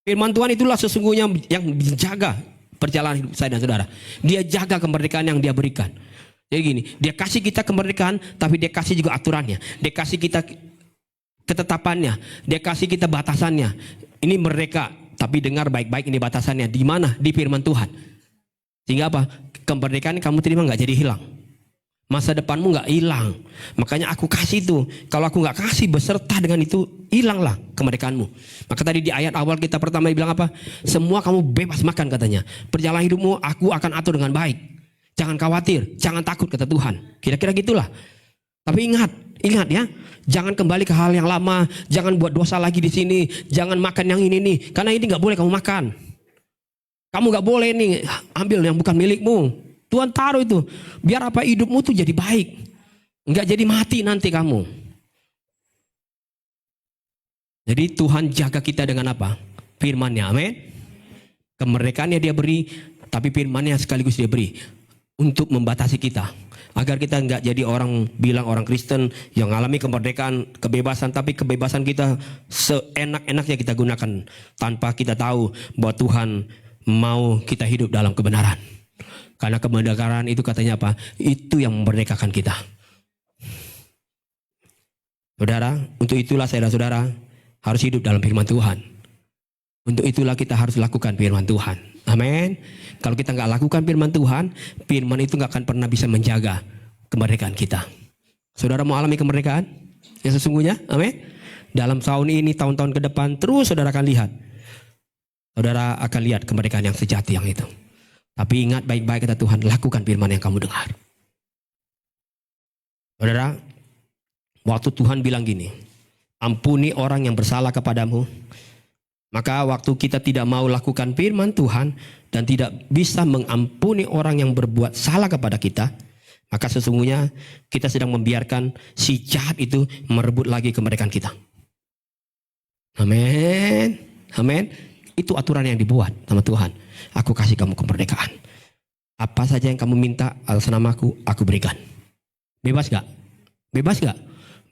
Firman Tuhan itulah sesungguhnya yang menjaga perjalanan hidup saya dan saudara. Dia jaga kemerdekaan yang dia berikan. Jadi gini, dia kasih kita kemerdekaan, tapi dia kasih juga aturannya. Dia kasih kita ketetapannya, dia kasih kita batasannya. Ini merdeka, tapi dengar baik-baik ini batasannya. Di mana? Di firman Tuhan. Sehingga apa? Kemerdekaan kamu terima nggak jadi hilang. Masa depanmu nggak hilang. Makanya aku kasih itu. Kalau aku nggak kasih beserta dengan itu, hilanglah kemerdekaanmu. Maka tadi di ayat awal kita pertama dibilang apa? Semua kamu bebas makan katanya. Perjalanan hidupmu aku akan atur dengan baik. Jangan khawatir, jangan takut kata Tuhan. Kira-kira gitulah. Tapi ingat ya, jangan kembali ke hal yang lama, jangan buat dosa lagi di sini, jangan makan yang ini nih, karena ini nggak boleh kamu makan. Kamu nggak boleh nih ambil yang bukan milikmu. Tuhan taruh itu, biar apa hidupmu tuh jadi baik, nggak jadi mati nanti kamu. Jadi Tuhan jaga kita dengan apa? Firman-Nya, amin. Kemerdekaannya dia beri, tapi firman-Nya sekaligus dia beri untuk membatasi kita. Agar kita nggak jadi orang bilang orang Kristen yang mengalami kemerdekaan, kebebasan, tapi kebebasan kita seenak-enaknya kita gunakan tanpa kita tahu bahwa Tuhan mau kita hidup dalam kebenaran. Karena kemerdekaan itu katanya apa? Itu yang memerdekakan kita. Saudara, untuk itulah saya dan saudara harus hidup dalam firman Tuhan. Untuk itulah kita harus lakukan firman Tuhan. Amin. Kalau kita nggak lakukan firman Tuhan, firman itu nggak akan pernah bisa menjaga kemerdekaan kita. Saudara mau alami kemerdekaan yang sesungguhnya? Amin. Dalam tahun ini, tahun-tahun ke depan, terus saudara akan lihat. Saudara akan lihat kemerdekaan yang sejati yang itu. Tapi ingat baik-baik kata Tuhan, lakukan firman yang kamu dengar. Saudara, waktu Tuhan bilang gini, ampuni orang yang bersalah kepadamu. Maka waktu kita tidak mau lakukan firman Tuhan dan tidak bisa mengampuni orang yang berbuat salah kepada kita, maka sesungguhnya kita sedang membiarkan si jahat itu merebut lagi kemerdekaan kita. Amin. Amin. Itu aturan yang dibuat sama Tuhan. Aku kasih kamu kemerdekaan. Apa saja yang kamu minta atas namaku, aku berikan. Bebas gak? Bebas gak?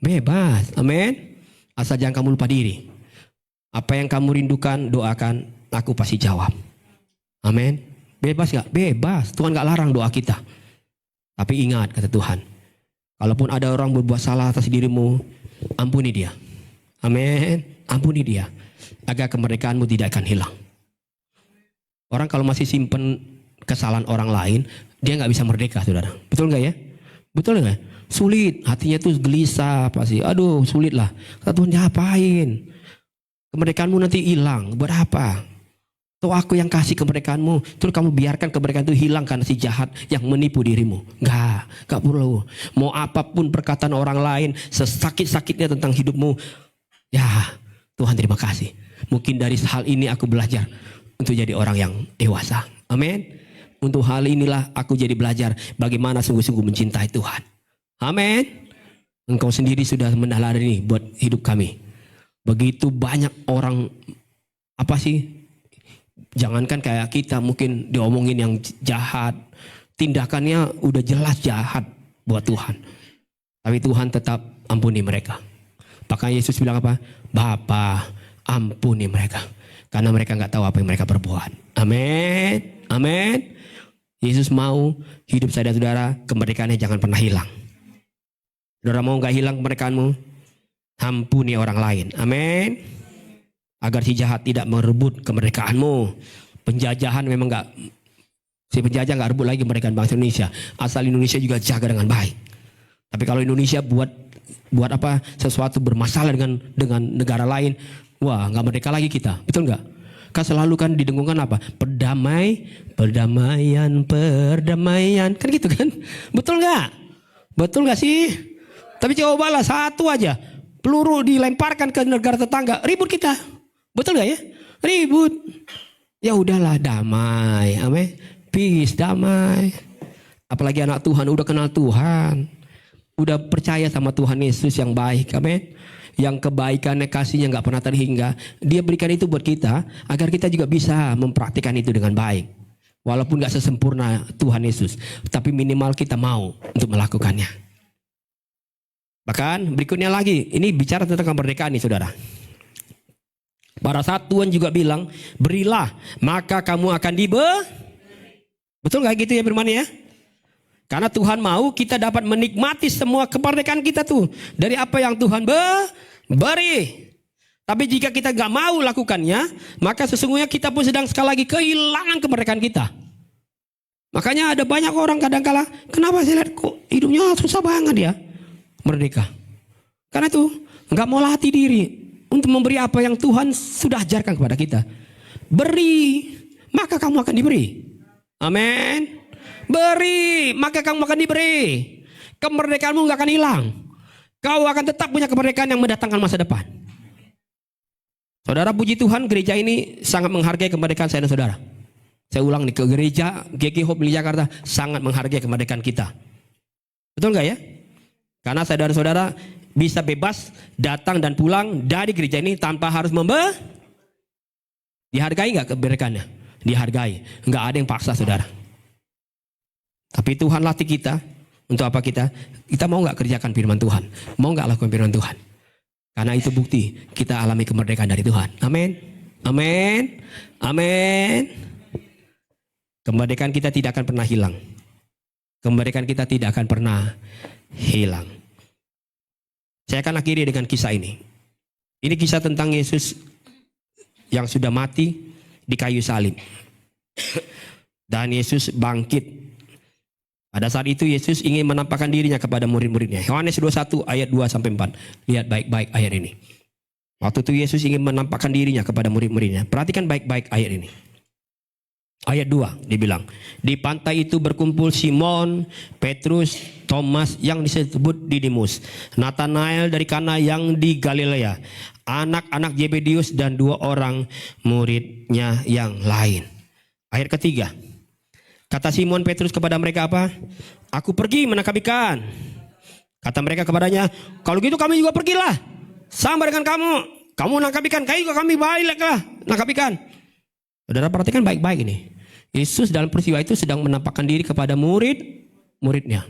Bebas. Amin. Asal jangan kamu lupa diri. Apa yang kamu rindukan, doakan, aku pasti jawab. Amin. Bebas gak? Bebas. Tuhan gak larang doa kita. Tapi ingat kata Tuhan, kalaupun ada orang berbuat salah atas dirimu, ampuni dia. Amin. Ampuni dia. Agar kemerdekaanmu tidak akan hilang. Orang kalau masih simpen kesalahan orang lain, dia nggak bisa merdeka, saudara. Betul nggak ya? Betul nggak? Sulit, hatinya tuh gelisah pasti. Aduh, sulit lah. Kata Tuhan, ngapain? Kemerdekaanmu nanti hilang. Buat apa? Tuh aku yang kasih kemerdekaanmu, terus kamu biarkan kemerdekaan itu hilang karena si jahat yang menipu dirimu. Nggak perlu. Mau apapun perkataan orang lain, sesakit-sakitnya tentang hidupmu, ya Tuhan terima kasih. Mungkin dari hal ini aku belajar untuk jadi orang yang dewasa. Amin. Untuk hal inilah aku jadi belajar bagaimana sungguh-sungguh mencintai Tuhan. Amin. Engkau sendiri sudah meneladani buat hidup kami. Begitu banyak orang, apa sih? Jangankan kayak kita mungkin diomongin yang jahat. Tindakannya udah jelas jahat buat Tuhan. Tapi Tuhan tetap ampuni mereka. Bahkan Yesus bilang apa? Bapa, ampuni mereka. Karena mereka nggak tahu apa yang mereka perbuat. Amin. Amin. Yesus mau hidup saya dan saudara, kemerdekaannya jangan pernah hilang. Saudara mau nggak hilang kemerdekaanmu? Ampuni orang lain. Amin. Agar si jahat tidak merebut kemerdekaanmu. Penjajahan memang nggak, si penjajah nggak rebut lagi kemerdekaan bangsa Indonesia. Asal Indonesia juga jaga dengan baik. Tapi kalau Indonesia buat apa sesuatu bermasalah dengan negara lain, wah nggak merdeka lagi kita, betul nggak? Kan selalu kan didengungkan apa? Perdamaian, kan gitu kan? Betul nggak? Betul nggak sih? Tapi cobalah satu aja peluru dilemparkan ke negara tetangga, ribut kita, betul nggak ya? Ribut. Ya udahlah, damai, amin, peace, damai. Apalagi anak Tuhan udah kenal Tuhan, udah percaya sama Tuhan Yesus yang baik, amin. Yang kebaikannya, kasihnya nggak pernah terhingga. Dia berikan itu buat kita agar kita juga bisa mempraktikkan itu dengan baik. Walaupun nggak sesempurna Tuhan Yesus, tapi minimal kita mau untuk melakukannya. Bahkan berikutnya lagi, ini bicara tentang kemerdekaan nih saudara. Pada saat Tuhan juga bilang, berilah maka kamu akan betul nggak gitu ya firman-Nya ya? Karena Tuhan mau kita dapat menikmati semua kemerdekaan kita tuh. Dari apa yang Tuhan Beri. Tapi jika kita gak mau lakukannya, maka sesungguhnya kita pun sedang sekali lagi kehilangan kemerdekaan kita. Makanya ada banyak orang kadang-kala, kenapa saya lihat kok hidupnya susah banget ya merdeka. Karena itu gak mau latih diri untuk memberi apa yang Tuhan sudah ajarkan kepada kita. Beri, maka kamu akan diberi. Amin. Beri, maka kamu akan diberi. Kemerdekaanmu gak akan hilang. Kau akan tetap punya kemerdekaan yang mendatangkan masa depan. Saudara, puji Tuhan, gereja ini sangat menghargai kemerdekaan saya dan saudara. Saya ulang nih, ke gereja GG Hope di Jakarta sangat menghargai kemerdekaan kita. Betul gak ya? Karena saudara-saudara bisa bebas datang dan pulang dari gereja ini tanpa harus dihargai gak kemerdekaannya? Dihargai. Gak ada yang paksa saudara. Tapi Tuhan latih kita. Untuk apa kita? Kita mau gak kerjakan firman Tuhan? Mau gak lakukan firman Tuhan? Karena itu bukti kita alami kemerdekaan dari Tuhan. Amin. Amin. Amin. Kemerdekaan kita tidak akan pernah hilang. Kemerdekaan kita tidak akan pernah hilang. Saya akan akhiri dengan kisah ini. Ini kisah tentang Yesus yang sudah mati di kayu salib. Dan Yesus bangkit. Pada saat itu Yesus ingin menampakkan dirinya kepada murid-muridnya. Yohanes 21 ayat 2-4. Lihat baik-baik ayat ini. Waktu itu Yesus ingin menampakkan dirinya kepada murid-muridnya. Perhatikan baik-baik ayat ini. Ayat 2 dibilang. Di pantai itu berkumpul Simon, Petrus, Thomas yang disebut Didimus, Nathanael dari Kana yang di Galilea, anak-anak Zebedius dan 2 orang muridnya yang lain. Ayat ketiga. Kata Simon Petrus kepada mereka apa? Aku pergi menangkap ikan. Kata mereka kepadanya, kalau gitu kami juga pergilah. Sama dengan kamu. Kamu nangkap ikan, kami baliklah nangkap ikan. Saudara, perhatikan baik-baik ini. Yesus dalam peristiwa itu sedang menampakkan diri kepada murid-muridnya.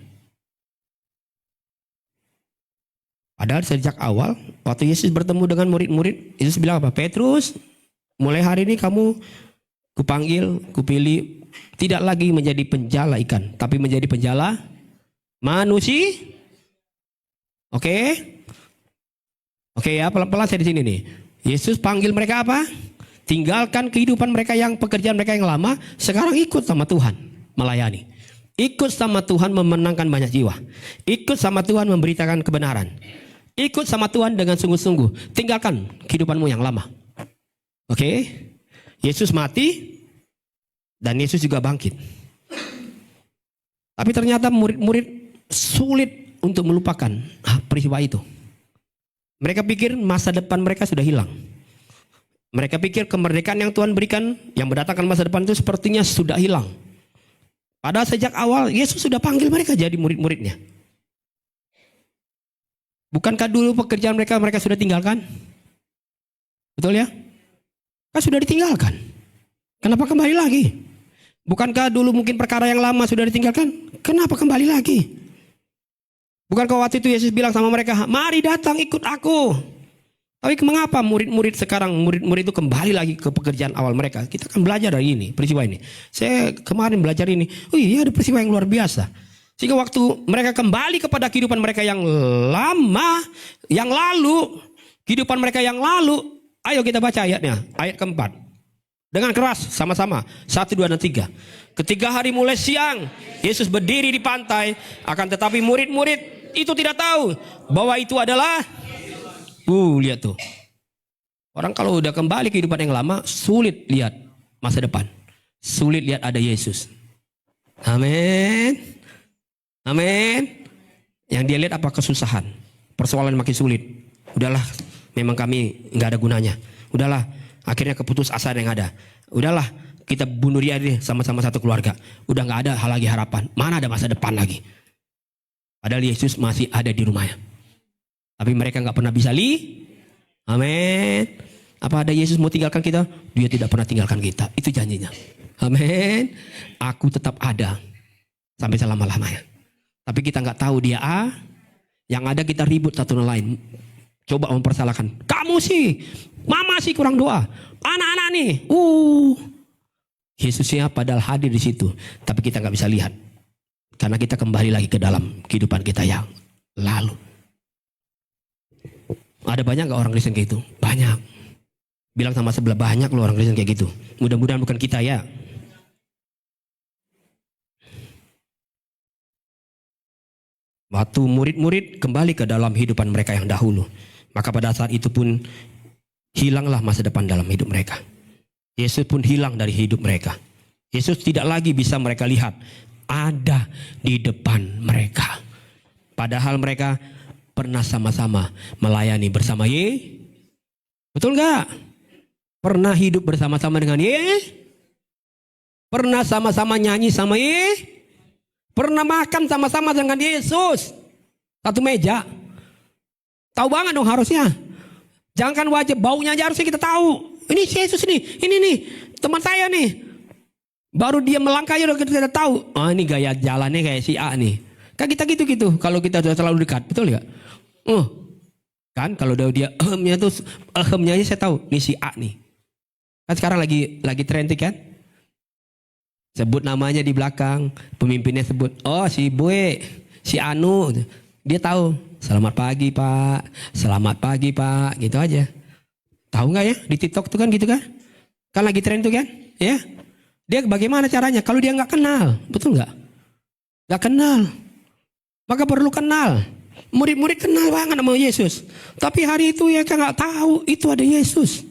Padahal sejak awal, waktu Yesus bertemu dengan murid-murid, Yesus bilang apa? Petrus, mulai hari ini kamu kupanggil, kupilih, tidak lagi menjadi penjala ikan, tapi menjadi penjala manusia. Oke? Oke ya, pelan-pelan saya di sini nih. Yesus panggil mereka apa? Tinggalkan kehidupan mereka yang pekerjaan mereka yang lama, sekarang ikut sama Tuhan melayani. Ikut sama Tuhan memenangkan banyak jiwa. Ikut sama Tuhan memberitakan kebenaran. Ikut sama Tuhan dengan sungguh-sungguh. Tinggalkan kehidupanmu yang lama. Oke? Yesus mati dan Yesus juga bangkit. Tapi ternyata murid-murid sulit untuk melupakan peristiwa itu. Mereka pikir masa depan mereka sudah hilang. Mereka pikir kemerdekaan yang Tuhan berikan yang mendatangkan masa depan itu sepertinya sudah hilang. Padahal sejak awal Yesus sudah panggil mereka jadi murid-muridnya. Bukankah dulu pekerjaan mereka sudah tinggalkan? Betul ya? Kan sudah ditinggalkan. Kenapa kembali lagi? Bukankah dulu mungkin perkara yang lama sudah ditinggalkan? Kenapa kembali lagi? Bukankah waktu itu Yesus bilang sama mereka, mari datang ikut aku. Tapi mengapa murid-murid sekarang, murid-murid itu kembali lagi ke pekerjaan awal mereka? Kita akan belajar dari ini, peristiwa ini. Saya kemarin belajar ini, oh iya ada peristiwa yang luar biasa. Sehingga waktu mereka kembali kepada kehidupan mereka yang lama, yang lalu, kehidupan mereka yang lalu, ayo kita baca ayatnya, ayat keempat. Dengan keras, sama-sama. 1, 2, dan 3. Ketika hari mulai siang, Yesus berdiri di pantai. Akan tetapi murid-murid itu tidak tahu bahwa itu adalah lihat tuh. Orang kalau udah kembali ke kehidupan yang lama, sulit lihat masa depan. Sulit lihat ada Yesus. Amin. Amin. Yang dia lihat apa? Kesusahan. Persoalan makin sulit. Udahlah, memang kami nggak ada gunanya. Udahlah, akhirnya keputus asa yang ada. Udahlah, kita bunuh dia deh sama-sama satu keluarga. Udah nggak ada hal lagi harapan. Mana ada masa depan lagi? Padahal Yesus masih ada di rumahnya. Tapi mereka nggak pernah bisa Amin. Apa ada Yesus mau tinggalkan kita? Dia tidak pernah tinggalkan kita. Itu janjinya. Amin. Aku tetap ada sampai selama-lamanya. Tapi kita nggak tahu dia yang ada kita ribut satu sama lain. Coba mempersalahkan. Kamu sih, mama sih kurang doa. Anak-anak nih, Yesusnya padahal hadir di situ, tapi kita nggak bisa lihat karena kita kembali lagi ke dalam kehidupan kita yang lalu. Ada banyak gak orang Kristen kayak gitu? Banyak. Bilang sama sebelah, banyak loh orang Kristen kayak gitu. Mudah-mudahan bukan kita ya. Waktu murid-murid kembali ke dalam hidupan mereka yang dahulu, maka pada saat itu pun hilanglah masa depan dalam hidup mereka. Yesus pun hilang dari hidup mereka. Yesus tidak lagi bisa mereka lihat ada di depan mereka. Padahal mereka pernah sama-sama melayani bersama Betul gak? Pernah hidup bersama-sama dengan Pernah sama-sama nyanyi sama Pernah makan sama-sama dengan Yesus. Satu meja. Tahu banget dong harusnya. Jangan wajib, baunya aja harusnya kita tahu. Ini Yesus nih, ini nih, teman saya nih. Baru dia melangkah udah kita tahu. Oh ini gaya jalannya kayak si A nih. Kan kita gitu-gitu kalau kita sudah terlalu dekat, betul gak? Kan kalau dia ahemnya tuh, ahemnya aja saya tahu, nih si A nih. Kan sekarang lagi trending kan? Sebut namanya di belakang, pemimpinnya sebut, oh si Bue, si Anu. Dia tahu, selamat pagi Pak, selamat pagi Pak, gitu aja. Tahu nggak ya di TikTok tuh kan gitu kan? Kan lagi tren tuh kan? Ya. Dia bagaimana caranya? Kalau dia nggak kenal, betul nggak? Nggak kenal. Maka perlu kenal. Murid-murid kenal banget sama Yesus. Tapi hari itu ya kan nggak tahu itu ada Yesus.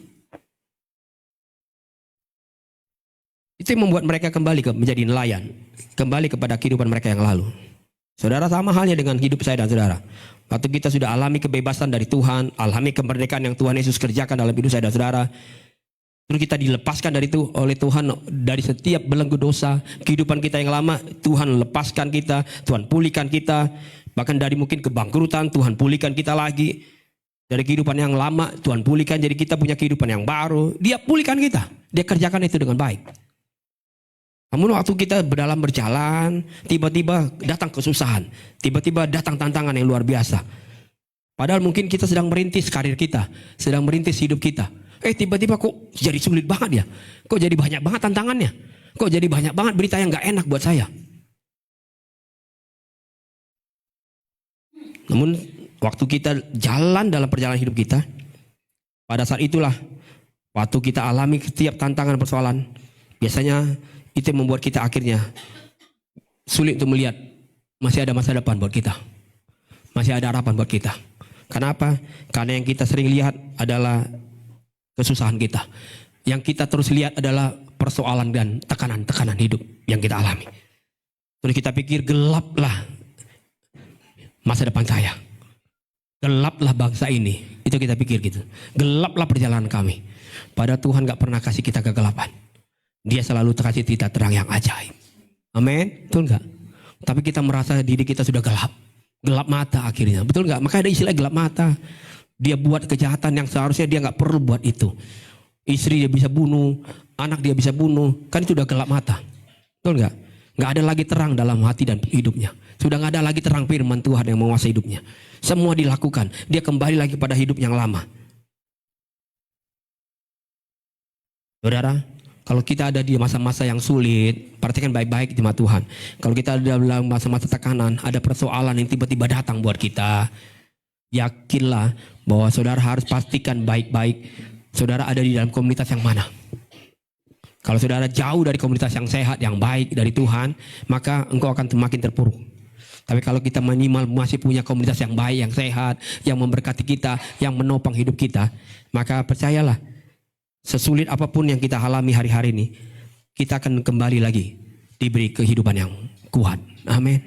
Itu yang membuat mereka kembali menjadi nelayan. Kembali kepada kehidupan mereka yang lalu. Saudara, sama halnya dengan hidup saya dan saudara. Waktu kita sudah alami kebebasan dari Tuhan, alami kemerdekaan yang Tuhan Yesus kerjakan dalam hidup saya dan saudara, terus kita dilepaskan dari itu oleh Tuhan dari setiap belenggu dosa, kehidupan kita yang lama, Tuhan lepaskan kita, Tuhan pulihkan kita, bahkan dari mungkin kebangkrutan, Tuhan pulihkan kita lagi. Dari kehidupan yang lama, Tuhan pulihkan, jadi kita punya kehidupan yang baru. Dia pulihkan kita, dia kerjakan itu dengan baik. Namun waktu kita berjalan, tiba-tiba datang kesusahan, tiba-tiba datang tantangan yang luar biasa. Padahal mungkin kita sedang merintis karir kita, sedang merintis hidup kita. Tiba-tiba kok jadi sulit banget ya? Kok jadi banyak banget tantangannya? Kok jadi banyak banget berita yang gak enak buat saya? Namun waktu kita jalan dalam perjalanan hidup kita, pada saat itulah waktu kita alami setiap tantangan persoalan, biasanya itu yang membuat kita akhirnya sulit untuk melihat masih ada masa depan buat kita. Masih ada harapan buat kita. Kenapa? Karena yang kita sering lihat adalah kesusahan kita. Yang kita terus lihat adalah persoalan dan tekanan-tekanan hidup yang kita alami. Terus kita pikir gelaplah masa depan saya. Gelaplah bangsa ini. Itu kita pikir gitu. Gelaplah perjalanan kami. Padahal Tuhan gak pernah kasih kita kegelapan. Dia selalu kasih kita terang yang ajaib. Amin. Betul nggak? Tapi kita merasa diri kita sudah gelap. Gelap mata akhirnya. Betul nggak? Maka ada istilah gelap mata. Dia buat kejahatan yang seharusnya dia nggak perlu buat itu. Istri dia bisa bunuh. Anak dia bisa bunuh. Kan itu udah gelap mata. Betul nggak? Nggak ada lagi terang dalam hati dan hidupnya. Sudah nggak ada lagi terang firman Tuhan yang menguasai hidupnya. Semua dilakukan. Dia kembali lagi pada hidup yang lama. Saudara, kalau kita ada di masa-masa yang sulit, perhatikan baik-baik jemaat Tuhan. Kalau kita ada dalam masa-masa tekanan, ada persoalan yang tiba-tiba datang buat kita, yakinlah bahwa saudara harus pastikan baik-baik saudara ada di dalam komunitas yang mana. Kalau saudara jauh dari komunitas yang sehat, yang baik dari Tuhan, maka engkau akan semakin terpuruk. Tapi kalau kita minimal masih punya komunitas yang baik, yang sehat, yang memberkati kita, yang menopang hidup kita, maka percayalah, sesulit apapun yang kita alami hari-hari ini, kita akan kembali lagi diberi kehidupan yang kuat. Amin.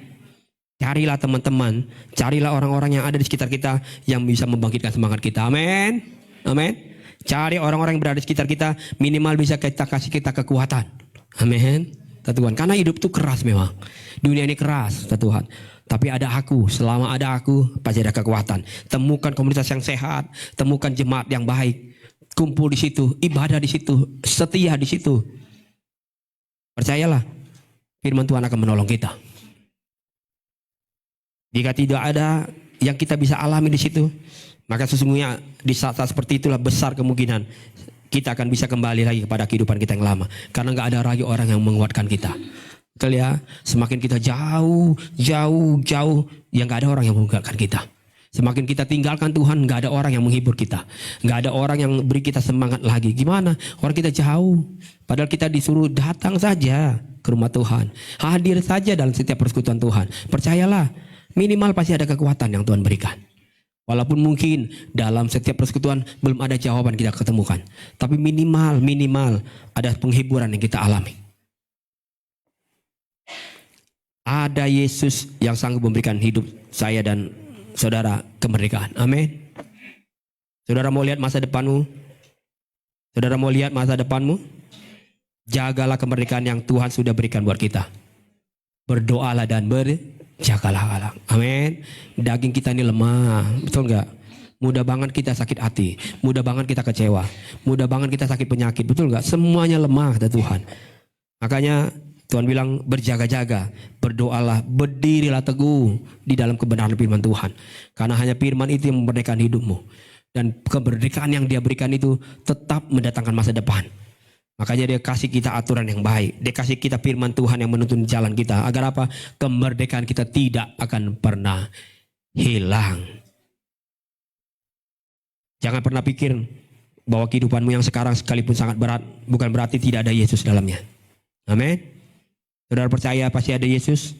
Carilah teman-teman, carilah orang-orang yang ada di sekitar kita yang bisa membangkitkan semangat kita. Amin. Amin. Cari orang-orang yang berada di sekitar kita, minimal bisa kita kasih kita kekuatan. Amin. Tuhan, karena hidup itu keras memang. Dunia ini keras, Tuhan. Tapi ada aku, selama ada aku pasti ada kekuatan. Temukan komunitas yang sehat, temukan jemaat yang baik. Kumpul di situ, ibadah di situ, setia di situ. Percayalah, firman Tuhan akan menolong kita. Jika tidak ada yang kita bisa alami di situ, maka sesungguhnya di saat-saat seperti itulah besar kemungkinan kita akan bisa kembali lagi kepada kehidupan kita yang lama. Karena nggak ada lagi orang yang menguatkan kita. Betul ya? Semakin kita jauh, yang nggak ada orang yang menguatkan kita. Semakin kita tinggalkan Tuhan, nggak ada orang yang menghibur kita, nggak ada orang yang beri kita semangat lagi. Gimana? Orang kita jauh, padahal kita disuruh datang saja ke rumah Tuhan, hadir saja dalam setiap persekutuan Tuhan. Percayalah, minimal pasti ada kekuatan yang Tuhan berikan. Walaupun mungkin dalam setiap persekutuan belum ada jawaban kita ketemukan, tapi minimal ada penghiburan yang kita alami. Ada Yesus yang sanggup memberikan hidup saya dan saudara kemerdekaan. Amin. Saudara mau lihat masa depanmu? Saudara mau lihat masa depanmu? Jagalah kemerdekaan yang Tuhan sudah berikan buat kita. Berdoalah dan berjagalah. Amin. Daging kita ini lemah, betul nggak? Mudah banget kita sakit hati, mudah banget kita kecewa, mudah banget kita sakit penyakit, betul nggak? Semuanya lemah kata Tuhan. Makanya Tuhan bilang berjaga-jaga, berdoalah, berdirilah teguh di dalam kebenaran firman Tuhan. Karena hanya firman itu yang memerdekakan hidupmu. Dan kemerdekaan yang dia berikan itu tetap mendatangkan masa depan. Makanya dia kasih kita aturan yang baik. Dia kasih kita firman Tuhan yang menuntun jalan kita. Agar apa? Kemerdekaan kita tidak akan pernah hilang. Jangan pernah pikir bahwa kehidupanmu yang sekarang sekalipun sangat berat, bukan berarti tidak ada Yesus dalamnya. Amin. Saudara percaya pasti ada Yesus.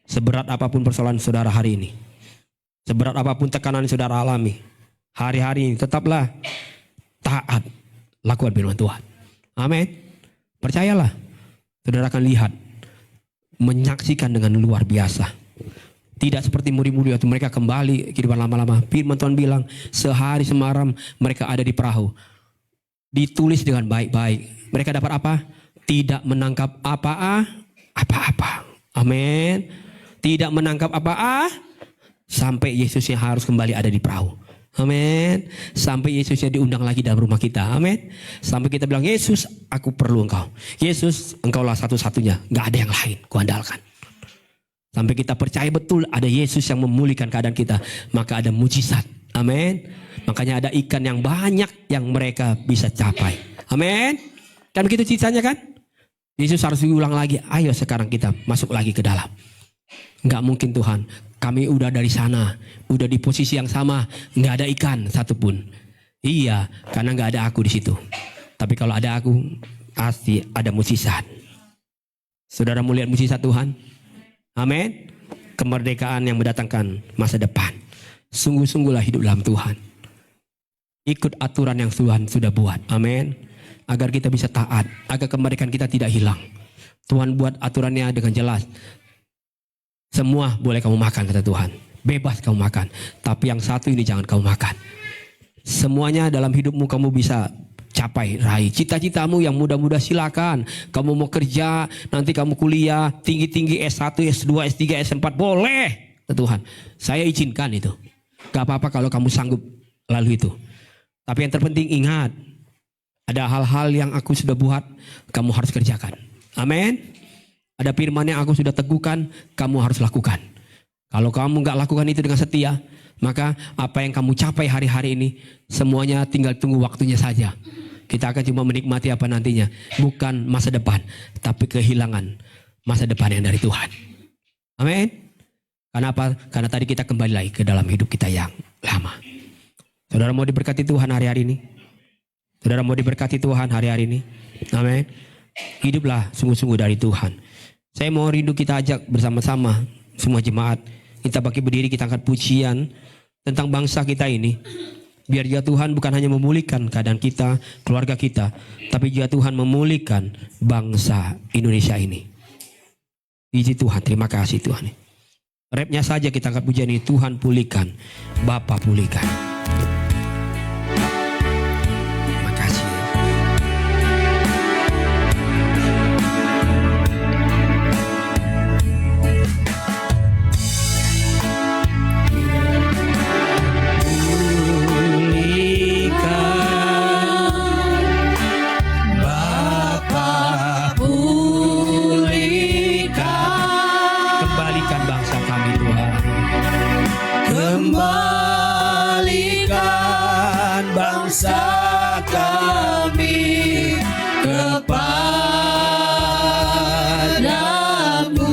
Seberat apapun persoalan saudara hari ini, seberat apapun tekanan yang saudara alami hari-hari ini, tetaplah taat lakukan firman Tuhan. Amin. Percayalah, saudara akan lihat, menyaksikan dengan luar biasa. Tidak seperti murid-murid waktu mereka kembali kehidupan lama-lama. Firman Tuhan bilang sehari semalam mereka ada di perahu. Ditulis dengan baik-baik. Mereka dapat apa? Tidak menangkap apa-apa. Amin. Tidak menangkap apa-apa sampai Yesusnya harus kembali ada di perahu. Amin. Sampai Yesusnya diundang lagi dalam rumah kita. Amin. Sampai kita bilang, Yesus, aku perlu engkau. Yesus, engkaulah satu-satunya. Gak ada yang lain kuandalkan. Sampai kita percaya betul ada Yesus yang memulihkan keadaan kita, maka ada mujizat. Amin. Makanya ada ikan yang banyak yang mereka bisa capai. Amin. Dan begitu ceritanya kan? Yesus harus diulang lagi. Ayo sekarang kita masuk lagi ke dalam. Enggak mungkin Tuhan. Kami udah dari sana, udah di posisi yang sama, nggak ada ikan satupun. Iya, karena nggak ada aku di situ. Tapi kalau ada aku, pasti ada mujizat. Saudara mau lihat mujizat Tuhan? Amin. Kemerdekaan yang mendatangkan masa depan. Sungguh-sungguhlah hidup dalam Tuhan. Ikut aturan yang Tuhan sudah buat. Amin. Agar kita bisa taat, agar kemerdekaan kita tidak hilang. Tuhan buat aturannya dengan jelas. Semua boleh kamu makan kata Tuhan. Bebas kamu makan. Tapi yang satu ini jangan kamu makan. Semuanya dalam hidupmu kamu bisa capai, raih. Cita-citamu yang mudah-mudah silakan. Kamu mau kerja, nanti kamu kuliah, tinggi-tinggi S1, S2, S3, S4. Boleh kata Tuhan. Saya izinkan itu. Gak apa-apa kalau kamu sanggup lalu itu. Tapi yang terpenting ingat. Ada hal-hal yang aku sudah buat, kamu harus kerjakan. Amin. Ada firman yang aku sudah teguhkan, kamu harus lakukan. Kalau kamu gak lakukan itu dengan setia, maka apa yang kamu capai hari-hari ini, semuanya tinggal tunggu waktunya saja. Kita akan cuma menikmati apa nantinya. Bukan masa depan, tapi kehilangan masa depan yang dari Tuhan. Amin. Karena apa? Karena tadi kita kembali lagi ke dalam hidup kita yang lama. Saudara mau diberkati Tuhan hari-hari ini? Saudara mau diberkati Tuhan hari-hari ini? Amin. Hiduplah sungguh-sungguh dari Tuhan. Saya mau rindu kita ajak bersama-sama semua jemaat. Kita bagi berdiri, kita angkat pujian tentang bangsa kita ini. Biar juga Tuhan bukan hanya memulihkan keadaan kita, keluarga kita, tapi juga Tuhan memulihkan bangsa Indonesia ini. Puji Tuhan, terima kasih Tuhan. Rapnya saja kita angkat pujian ini. Tuhan pulihkan, Bapa pulihkan. Kembalikan bangsa kami kepadamu.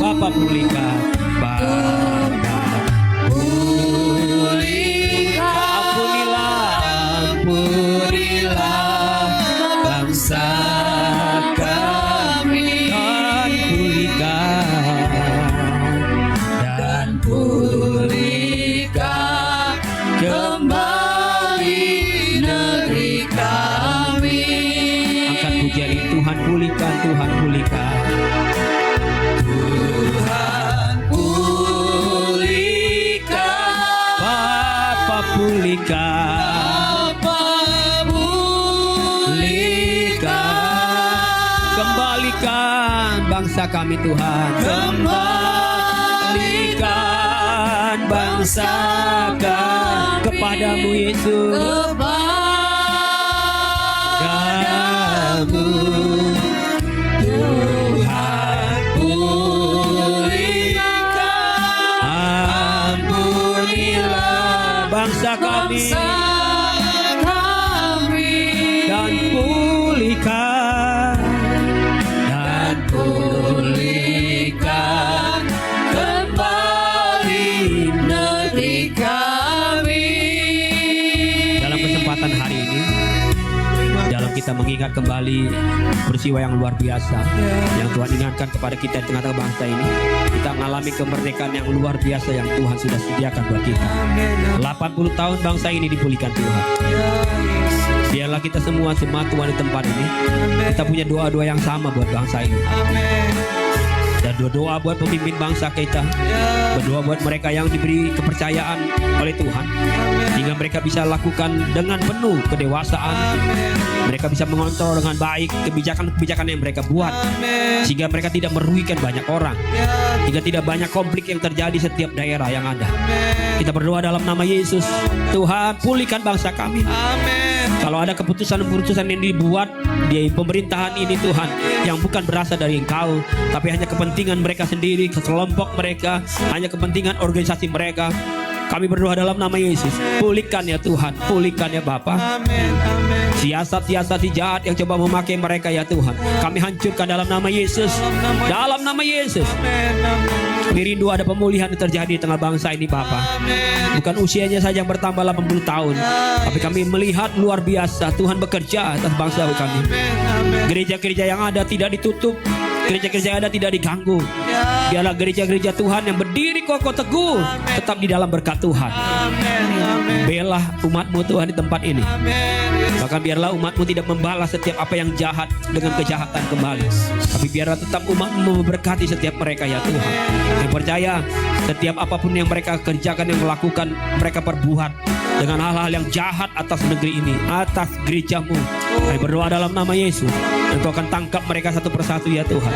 Bapa pulihkan, Bapa pulihkan. pulihkan. Tuhan pulihkan, Bapa pulihkan, kembalikan bangsa kami Tuhan, kembalikan bangsa kami kepadamu Yesus, kepadamu Tuhan pulihkan, ampunilah bangsa kami dan pulihkan kembali negeri kami. Dalam kesempatan hari ini, dalam kita mengingat kembali peristiwa yang luar biasa yang Tuhan ingatkan kepada kita di tengah-tengah bangsa ini, kita mengalami kemerdekaan yang luar biasa yang Tuhan sudah sediakan buat kita. 80 tahun bangsa ini dipulihkan Tuhan. Biarlah kita semua jemaat Tuhan di tempat ini, kita punya doa-doa yang sama buat bangsa ini. Dan doa buat pemimpin bangsa kita, berdoa buat mereka yang diberi kepercayaan oleh Tuhan, sehingga mereka bisa lakukan dengan penuh kedewasaan. Mereka bisa mengontrol dengan baik kebijakan-kebijakan yang mereka buat, sehingga mereka tidak merugikan banyak orang, sehingga tidak banyak konflik yang terjadi setiap daerah yang ada. Kita berdoa dalam nama Yesus, Tuhan pulihkan bangsa kami. Kalau ada keputusan-keputusan yang dibuat di pemerintahan ini Tuhan, yang bukan berasal dari Engkau, tapi hanya kepentingan mereka sendiri, kelompok mereka, hanya kepentingan organisasi mereka, kami berdoa dalam nama Yesus, pulihkan ya Tuhan, pulihkan ya Bapa. Siasat-siasat jahat yang coba memakai mereka ya Tuhan, kami hancurkan dalam nama Yesus, dalam nama Yesus. Kami rindu ada pemulihan yang terjadi di tengah bangsa ini Bapa. Bukan usianya saja yang bertambah 80 tahun, tapi kami melihat luar biasa Tuhan bekerja atas bangsa kami. Gereja-gereja yang ada tidak ditutup, gereja-gereja yang ada tidak diganggu. Biarlah gereja-gereja Tuhan yang berdiri kokoh teguh tetap di dalam berkat Tuhan. Belah umat-Mu Tuhan di tempat ini. Bahkan biarlah umat-Mu tidak membalas setiap apa yang jahat dengan kejahatan kembali, tapi biarlah tetap umat-Mu memberkati setiap mereka ya Tuhan. Kami percaya setiap apapun yang mereka kerjakan, yang melakukan, mereka perbuat dengan hal-hal yang jahat atas negeri ini, atas gereja-Mu. Kami berdoa dalam nama Yesus, Engkau akan tangkap mereka satu persatu ya Tuhan.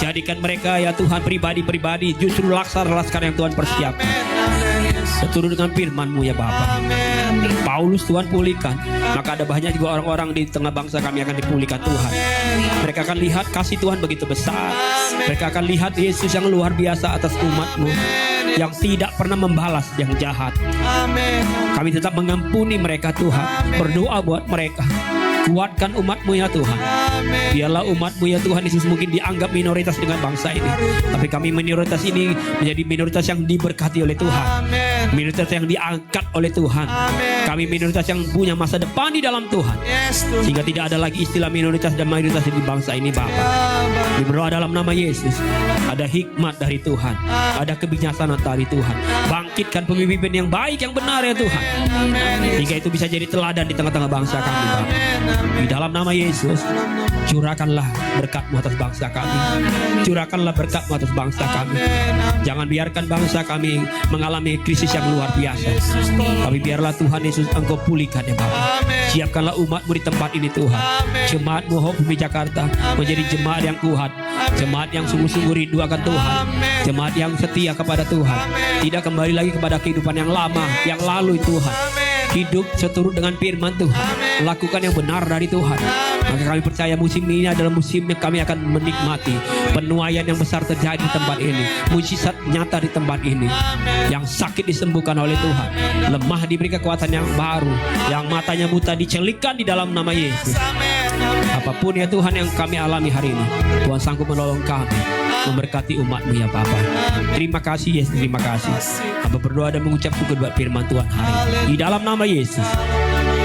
Jadikan mereka ya Tuhan pribadi-pribadi justru laskar-laskar yang Tuhan persiapkan, seturut dengan firman-Mu ya Bapa. Paulus Tuhan pulihkan, maka ada banyak juga orang-orang di tengah bangsa kami akan dipulihkan Tuhan. Mereka akan lihat kasih Tuhan begitu besar. Mereka akan lihat Yesus yang luar biasa atas umat-Mu, yang tidak pernah membalas yang jahat. Kami tetap mengampuni mereka Tuhan. Berdoa buat mereka. Kuatkan umat-Mu ya Tuhan. Biarlah umat-Mu ya Tuhan Yesus mungkin dianggap minoritas dengan bangsa ini, tapi kami minoritas ini menjadi minoritas yang diberkati oleh Tuhan, minoritas yang diangkat oleh Tuhan. Kami minoritas yang punya masa depan di dalam Tuhan, sehingga tidak ada lagi istilah minoritas dan mayoritas di bangsa ini Bapa. Kami berdoa dalam nama Yesus, ada hikmat dari Tuhan, ada kebijaksanaan dari Tuhan. Bangkitkan pemimpin yang baik, yang benar ya Tuhan, sehingga itu bisa jadi teladan di tengah-tengah bangsa kami Bapa. Di dalam nama Yesus, curahkanlah berkat-Mu atas bangsa kami. Curahkanlah berkat-Mu atas bangsa kami. Jangan biarkan bangsa kami mengalami krisis yang luar biasa. Tapi biarlah Tuhan Yesus Engkau pulihkan ya Bapa. Siapkanlah umat-Mu di tempat ini Tuhan. Jemaat-Mu Hope Bumi Jakarta menjadi jemaat yang kuat, jemaat yang sungguh-sungguh rindu akan Tuhan, jemaat yang setia kepada Tuhan, tidak kembali lagi kepada kehidupan yang lama, yang lalu Tuhan. Hidup seturut dengan firman Tuhan, lakukan yang benar dari Tuhan. Maka kami percaya musim ini adalah musim yang kami akan menikmati penuaian yang besar terjadi di tempat ini, mujizat nyata di tempat ini. Yang sakit disembuhkan oleh Tuhan, lemah diberi kekuatan yang baru, yang matanya buta dicelikkan di dalam nama Yesus. Apapun ya Tuhan yang kami alami hari ini, Tuhan sanggup menolong kami, memberkati umat-Mu ya Bapa. Terima kasih Yesus, terima kasih. Hamba berdoa dan mengucap syukur buat firman Tuhan hari ini. Di dalam nama Yesus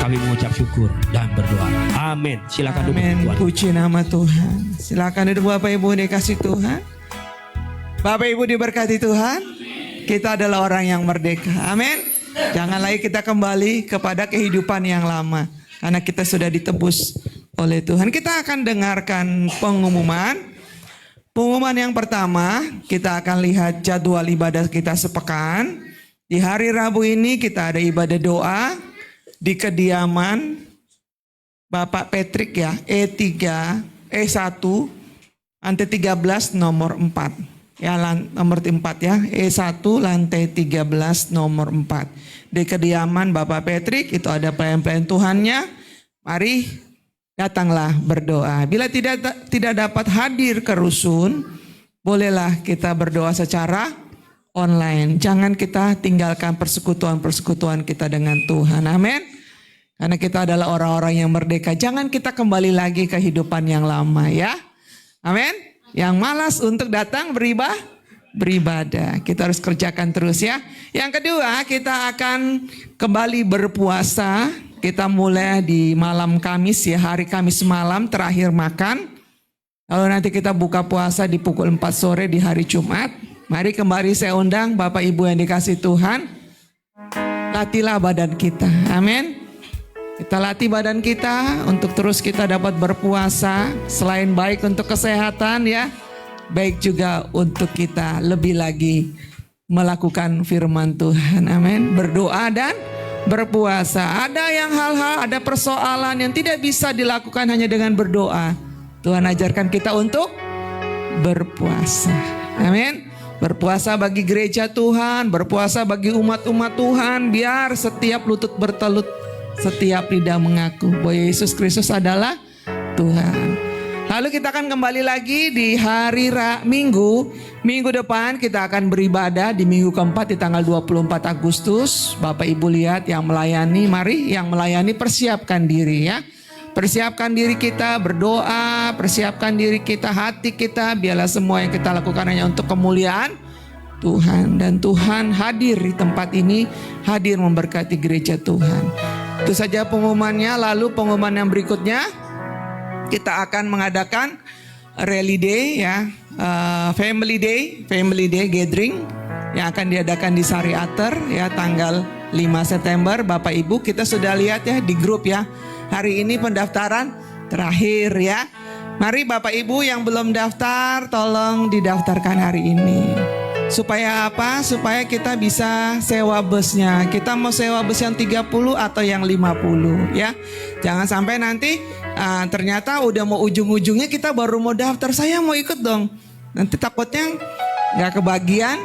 kami mengucap syukur dan berdoa. Amin. Silakan duduk Tuhan. Puji nama Tuhan. Silakan duduk Bapak Ibu dikasih Tuhan. Bapak Ibu diberkati Tuhan. Kita adalah orang yang merdeka. Amin. Jangan lagi kita kembali kepada kehidupan yang lama, karena kita sudah ditebus oleh Tuhan. Kita akan dengarkan pengumuman Pengumuman yang pertama, kita akan lihat jadwal ibadah kita sepekan. Di hari Rabu ini kita ada ibadah doa di kediaman Bapak Patrick ya, E1, lantai 13 nomor 4. Ya, nomor 4 ya, E1 lantai 13 nomor 4. Di kediaman Bapak Patrick itu ada pelayan-pelayan Tuhannya. Mari datanglah berdoa. Bila tidak dapat hadir ke rusun, bolehlah kita berdoa secara online. Jangan kita tinggalkan persekutuan-persekutuan kita dengan Tuhan. Amin. Karena kita adalah orang-orang yang merdeka. Jangan kita kembali lagi ke kehidupan yang lama ya. Amin. Yang malas untuk datang beribadah. Kita harus kerjakan terus ya. Yang kedua, kita akan kembali berpuasa. Kita mulai di malam Kamis ya, hari Kamis malam terakhir makan. Lalu nanti kita buka puasa di pukul 4 sore di hari Jumat. Mari kembali saya undang Bapak Ibu yang dikasih Tuhan. Latihlah badan kita. Amin. Kita latih badan kita untuk terus kita dapat berpuasa. Selain baik untuk kesehatan ya, baik juga untuk kita lebih lagi melakukan firman Tuhan. Amin. Berdoa dan berpuasa. Ada persoalan yang tidak bisa dilakukan hanya dengan berdoa. Tuhan ajarkan kita untuk berpuasa. Amin. Berpuasa bagi gereja Tuhan, berpuasa bagi umat-umat Tuhan, biar setiap lutut bertelut, setiap lidah mengaku bahwa Yesus Kristus adalah Tuhan. Lalu kita akan kembali lagi di hari Minggu depan kita akan beribadah di minggu keempat di tanggal 24 Agustus. Bapak Ibu lihat yang melayani, mari yang melayani persiapkan diri ya. Persiapkan diri kita berdoa, persiapkan diri kita, hati kita, biarlah semua yang kita lakukan hanya untuk kemuliaan Tuhan. Dan Tuhan hadir di tempat ini, hadir memberkati gereja Tuhan. Itu saja pengumumannya. Lalu pengumuman yang berikutnya, kita akan mengadakan Rally Day ya, Family Day gathering yang akan diadakan di Sari Ater ya tanggal 5 September. Bapak Ibu kita sudah lihat ya di grup ya. Hari ini pendaftaran terakhir ya. Mari Bapak Ibu yang belum daftar tolong didaftarkan hari ini. Supaya apa? Supaya kita bisa sewa busnya. Kita mau sewa bus yang 30 atau yang 50 ya. Jangan sampai nanti ternyata udah mau ujung-ujungnya kita baru mau daftar. Saya mau ikut dong. Nanti takutnya gak kebagian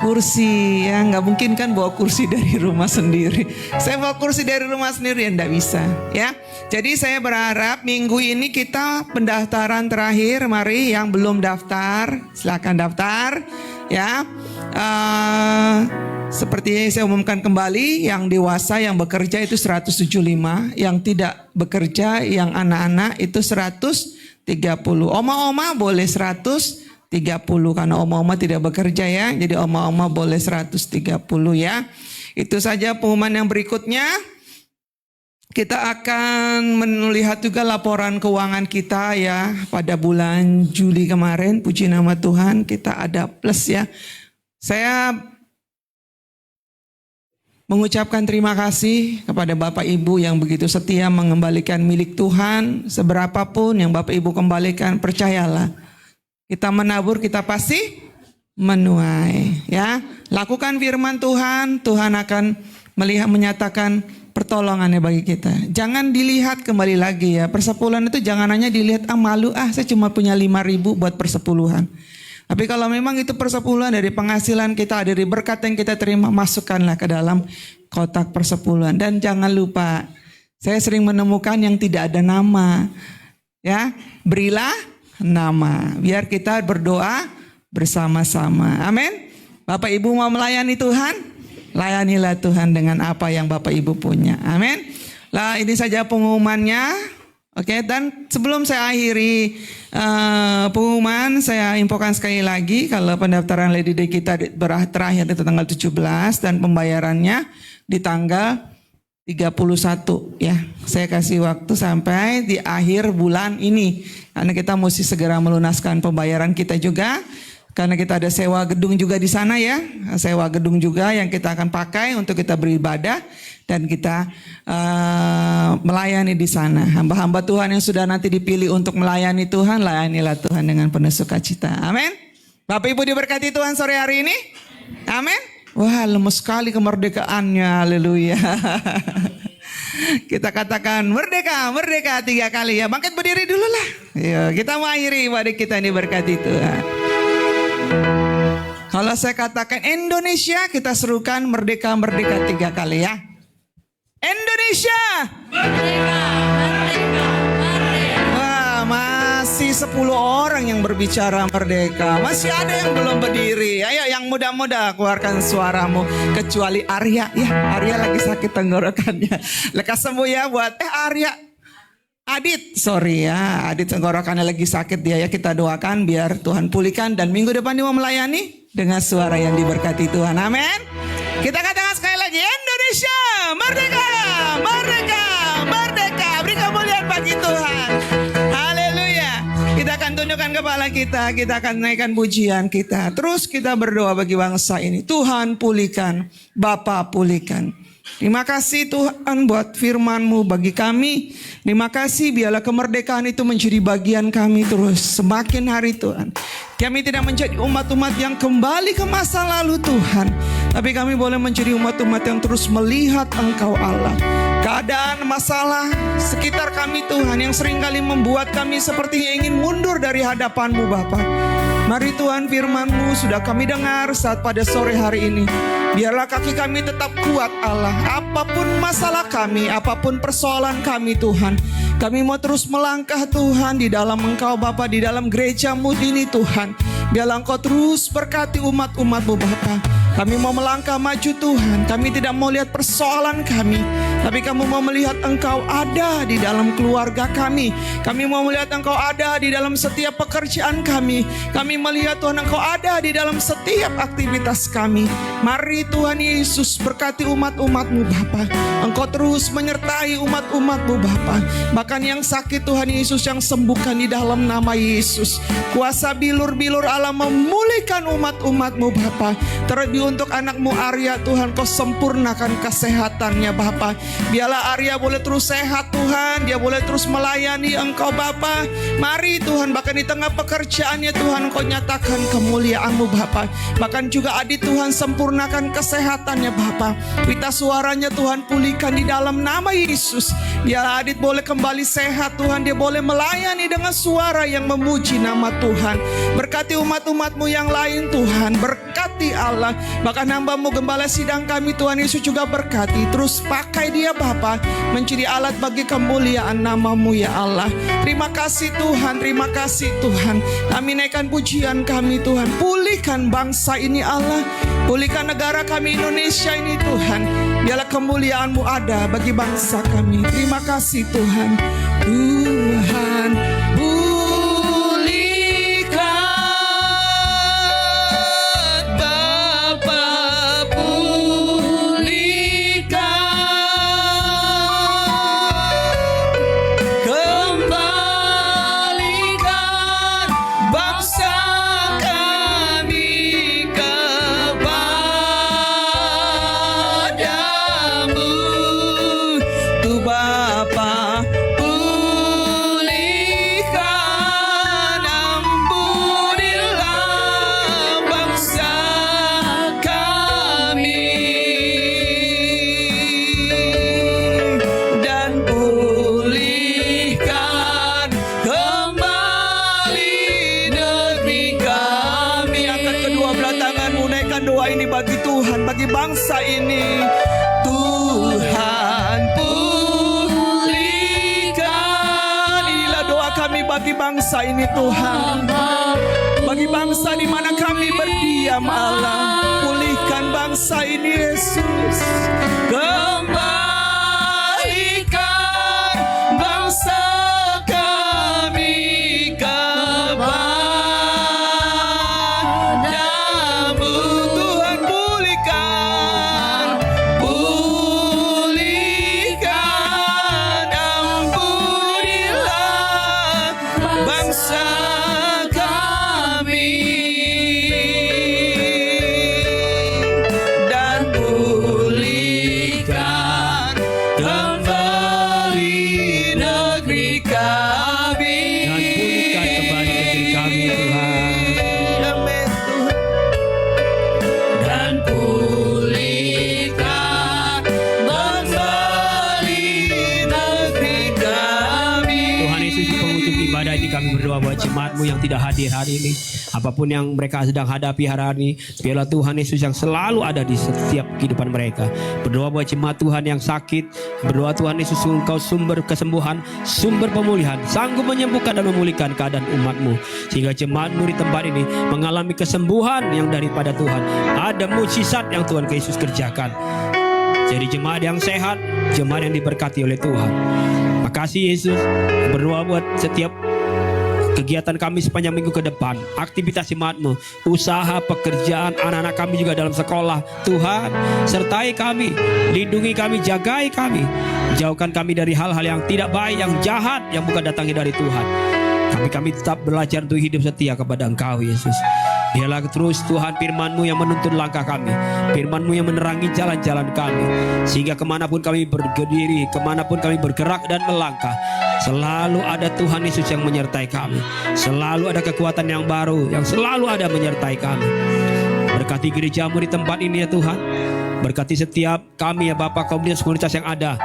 kursi ya. Gak mungkin kan bawa kursi dari rumah sendiri. Saya bawa kursi dari rumah sendiri ya, gak bisa ya. Jadi saya berharap minggu ini kita pendaftaran terakhir. Mari yang belum daftar silakan daftar ya. Seperti saya umumkan kembali, yang dewasa yang bekerja itu 175, yang tidak bekerja yang anak-anak itu 130. Oma-oma boleh 130 karena oma-oma tidak bekerja ya. Jadi oma-oma boleh 130 ya. Itu saja pengumuman yang berikutnya. Kita akan melihat juga laporan keuangan kita ya pada bulan Juli kemarin. Puji nama Tuhan kita ada plus ya. Saya mengucapkan terima kasih kepada Bapak Ibu yang begitu setia mengembalikan milik Tuhan. Seberapapun yang Bapak Ibu kembalikan, percayalah kita menabur kita pasti menuai ya. Lakukan firman Tuhan, Tuhan akan menyatakan pertolongannya bagi kita. Jangan dilihat kembali lagi ya. Persepuluhan itu jangan hanya dilihat malu saya cuma punya 5.000 buat persepuluhan. Tapi kalau memang itu persepuluhan dari penghasilan kita, dari berkat yang kita terima, masukkanlah ke dalam kotak persepuluhan. Dan jangan lupa, saya sering menemukan yang tidak ada nama. Ya, berilah nama. Biar kita berdoa bersama-sama. Amin. Bapak Ibu mau melayani Tuhan? Layanilah Tuhan dengan apa yang Bapak Ibu punya. Amin. Lah ini saja pengumumannya. Oke, dan sebelum saya akhiri pengumuman, saya infokan sekali lagi kalau pendaftaran Lady Day kita terakhir itu tanggal 17 dan pembayarannya di tanggal 31 ya. Saya kasih waktu sampai di akhir bulan ini karena kita mesti segera melunaskan pembayaran kita juga. Karena kita ada sewa gedung juga di sana ya, sewa gedung juga yang kita akan pakai untuk kita beribadah dan kita melayani di sana. Hamba-hamba Tuhan yang sudah nanti dipilih untuk melayani Tuhan, layanilah Tuhan dengan penuh sukacita. Amin. Bapak Ibu diberkati Tuhan sore hari ini. Amin. Wah, lemes sekali kemerdekaannya. Haleluya. Kita katakan merdeka, merdeka 3 kali ya. Bangkit berdiri dulu lah. Yuk, kita mengakhiri ibadah kita ini berkati Tuhan. Kalau saya katakan Indonesia, kita serukan merdeka, merdeka 3 kali ya. Indonesia. Merdeka, merdeka, merdeka. Wah, masih 10 orang yang berbicara merdeka. Masih ada yang belum berdiri. Ayo yang muda-muda keluarkan suaramu. Kecuali Arya ya. Arya lagi sakit tenggorokannya. Lekas sembuh ya buat Arya. Adit, sorry ya, Adit tenggorokannya lagi sakit dia ya, kita doakan biar Tuhan pulihkan dan minggu depan dia mau melayani dengan suara yang diberkati Tuhan, amin. Kita katakan sekali lagi, Indonesia, merdeka, merdeka, merdeka, beri kemuliaan bagi Tuhan, haleluya. Kita akan tundukkan kepala kita akan naikkan pujian kita, terus kita berdoa bagi bangsa ini, Tuhan pulihkan, Bapa pulihkan. Terima kasih Tuhan buat firman-Mu bagi kami. Terima kasih biarlah kemerdekaan itu menjadi bagian kami terus semakin hari Tuhan. Kami tidak menjadi umat-umat yang kembali ke masa lalu Tuhan. Tapi kami boleh menjadi umat-umat yang terus melihat Engkau Allah. Keadaan masalah sekitar kami Tuhan yang seringkali membuat kami sepertinya ingin mundur dari hadapan-Mu Bapa. Mari Tuhan firman-Mu sudah kami dengar saat pada sore hari ini. Biarlah kaki kami tetap kuat Allah. Apapun masalah kami, apapun persoalan kami Tuhan. Kami mau terus melangkah Tuhan di dalam Engkau Bapa, di dalam gereja-Mu ini Tuhan. Biarlah Engkau terus berkati umat-umat-Mu Bapa. Kami mau melangkah maju Tuhan. Kami tidak mau lihat persoalan kami, tapi kami mau melihat Engkau ada di dalam keluarga kami. Kami mau melihat Engkau ada di dalam setiap pekerjaan kami. Kami melihat Tuhan Engkau ada di dalam setiap aktivitas kami. Mari Tuhan Yesus berkati umat-umat-Mu Bapa. Engkau terus menyertai umat-umat-Mu Bapa. Bahkan yang sakit Tuhan Yesus yang sembuhkan di dalam nama Yesus. Kuasa bilur-bilur Allah memulihkan umat-umat-Mu Bapa. Terlebih untuk anak-Mu Arya Tuhan, Kau sempurnakan kesehatannya Bapa. Biarlah Arya boleh terus sehat Tuhan. Dia boleh terus melayani Engkau Bapa. Mari Tuhan, bahkan di tengah pekerjaannya Tuhan Engkau nyatakan kemuliaan-Mu Bapa. Bahkan juga Adit Tuhan sempurnakan kesehatannya Bapa. Pita suaranya Tuhan pulihkan di dalam nama Yesus. Biarlah Adit boleh kembali sehat Tuhan. Dia boleh melayani dengan suara yang memuji nama Tuhan. Berkati umat-umat-Mu yang lain Tuhan. Berkati Allah. Bahkan hamba-Mu gembala sidang kami Tuhan Yesus juga berkati. Terus pakai dia Bapa menjadi alat bagi kemuliaan nama-Mu ya Allah. Terima kasih Tuhan, terima kasih Tuhan. Kami naikkan pujian kami Tuhan. Pulihkan bangsa ini Allah. Pulihkan negara kami Indonesia ini Tuhan. Biarlah kemuliaan-Mu ada bagi bangsa kami. Terima kasih Tuhan. Tuhan bagi bangsa ini. Tuhan pulihkan. Inilah doa kami bagi bangsa ini Tuhan. Bagi bangsa di mana kami berdiam Allah. Pulihkan bangsa ini Yesus. Kembalikan bangsa kami kepadamu. Bangsa kami jemaat-Mu yang tidak hadir hari ini, apapun yang mereka sedang hadapi hari ini, biarlah Tuhan Yesus yang selalu ada di setiap kehidupan mereka. Berdoa buat jemaat Tuhan yang sakit, berdoa Tuhan Yesus Engkau sumber kesembuhan, sumber pemulihan, sanggup menyembuhkan dan memulihkan keadaan umat-Mu, sehingga jemaat-Mu di tempat ini mengalami kesembuhan yang daripada Tuhan. Ada mukjizat yang Tuhan Yesus kerjakan. Jadi jemaat yang sehat, jemaat yang diberkati oleh Tuhan. Makasih Yesus. Berdoa buat setiap kegiatan kami sepanjang minggu ke depan, aktivitas jemaat-Mu, usaha, pekerjaan, anak-anak kami juga dalam sekolah. Tuhan, sertai kami, lindungi kami, jagai kami, jauhkan kami dari hal-hal yang tidak baik, yang jahat, yang bukan datangnya dari Tuhan. Kami tetap belajar untuk hidup setia kepada Engkau Yesus. Biarlah terus Tuhan firman-Mu yang menuntun langkah kami, firman-Mu yang menerangi jalan-jalan kami, sehingga kemanapun kami berdiri, kemanapun kami bergerak dan melangkah, selalu ada Tuhan Yesus yang menyertai kami. Selalu ada kekuatan yang baru yang selalu ada menyertai kami. Berkati gereja-Mu di tempat ini ya Tuhan. Berkati setiap kami ya Bapak, komunitas yang ada,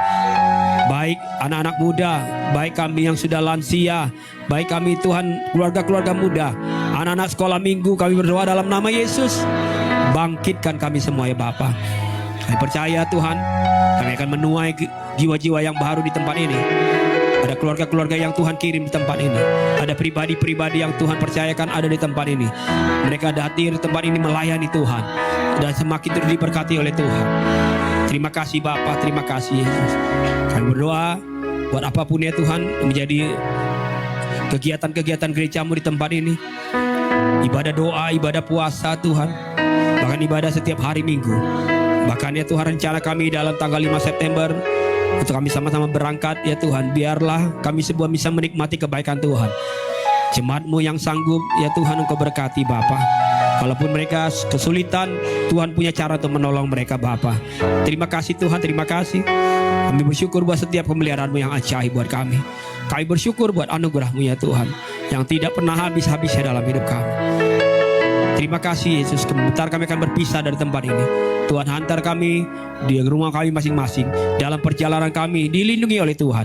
baik anak-anak muda, baik kami yang sudah lansia, baik kami Tuhan keluarga-keluarga muda, anak-anak sekolah minggu, kami berdoa dalam nama Yesus. Bangkitkan kami semua ya Bapa. Kami percaya Tuhan, kami akan menuai jiwa-jiwa yang baru di tempat ini. Ada keluarga-keluarga yang Tuhan kirim di tempat ini. Ada pribadi-pribadi yang Tuhan percayakan ada di tempat ini. Mereka hadir di tempat ini melayani Tuhan, dan semakin terus diberkati oleh Tuhan. Terima kasih Bapa, terima kasih Yesus. Kami berdoa buat apapun ya Tuhan menjadi kegiatan-kegiatan gereja-Mu di tempat ini. Ibadah doa, ibadah puasa Tuhan, bahkan ibadah setiap hari Minggu. Bahkan ya Tuhan, rencana kami dalam tanggal 5 September untuk kami sama-sama berangkat ya Tuhan. Biarlah kami semua bisa menikmati kebaikan Tuhan. Jemaat-Mu yang sanggup ya Tuhan, Engkau berkati Bapa. Kalaupun mereka kesulitan, Tuhan punya cara untuk menolong mereka Bapa. Terima kasih Tuhan, terima kasih. Kami bersyukur buat setiap pemeliharaan-Mu yang ajaib buat kami. Kami bersyukur buat anugerah-Mu ya Tuhan, yang tidak pernah habis-habisnya dalam hidup kami. Terima kasih Yesus. Sebentar kami akan berpisah dari tempat ini. Tuhan hantar kami di rumah kami masing-masing. Dalam perjalanan kami dilindungi oleh Tuhan,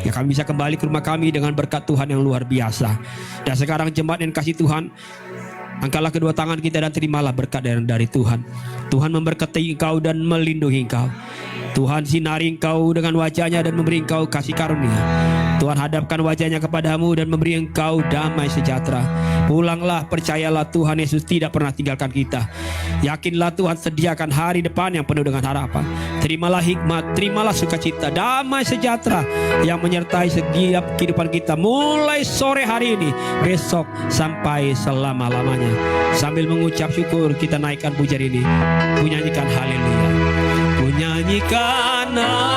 ya kami bisa kembali ke rumah kami dengan berkat Tuhan yang luar biasa. Dan sekarang jemaat yang kasih Tuhan, angkatlah kedua tangan kita dan terimalah berkat dari Tuhan. Tuhan memberkati engkau dan melindungi engkau. Tuhan sinari engkau dengan wajahnya dan memberi engkau kasih karunia. Tuhan hadapkan wajahnya kepadamu dan memberi engkau damai sejahtera. Pulanglah, percayalah Tuhan Yesus tidak pernah tinggalkan kita. Yakinlah Tuhan sediakan hari depan yang penuh dengan harapan. Terimalah hikmat, terimalah sukacita, damai sejahtera yang menyertai setiap kehidupan kita, mulai sore hari ini, besok sampai selama-lamanya. Sambil mengucap syukur, kita naikkan pujian ini. Ku nyanyikan haleluya. Ku nyanyikan haleluya.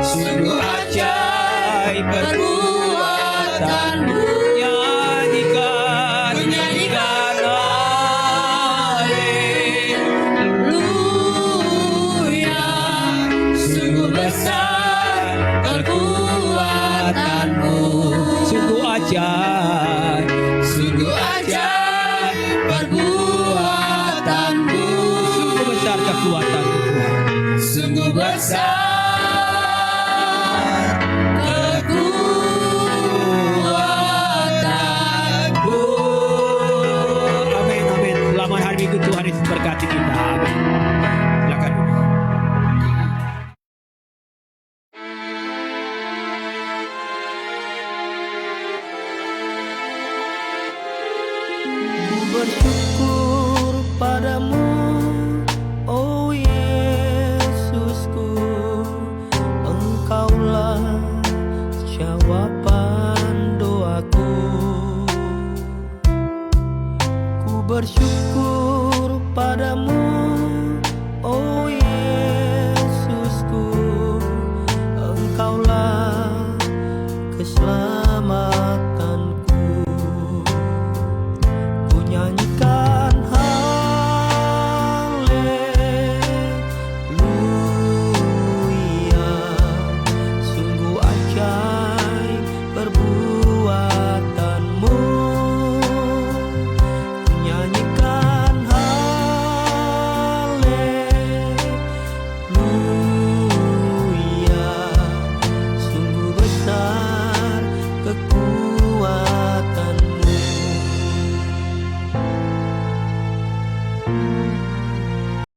Sungguh ajaib perbuatan-Mu. Nyanyikan haleluya. Sungguh besar perbuatan-Mu. Sungguh ajaib, sungguh ajaib perbuatan-Mu. Sungguh besar kekuatan-Mu, sungguh besar kekuatan-Mu. Amin, amin. Selamat hari Minggu, Tuhan Yesus berkati kita. Amin. Silakan. Bersyukur padamu, oh Yesusku, Engkaulah jawaban doaku. Ku bersyukur padamu, oh Yesusku, Engkaulah keselamatanku.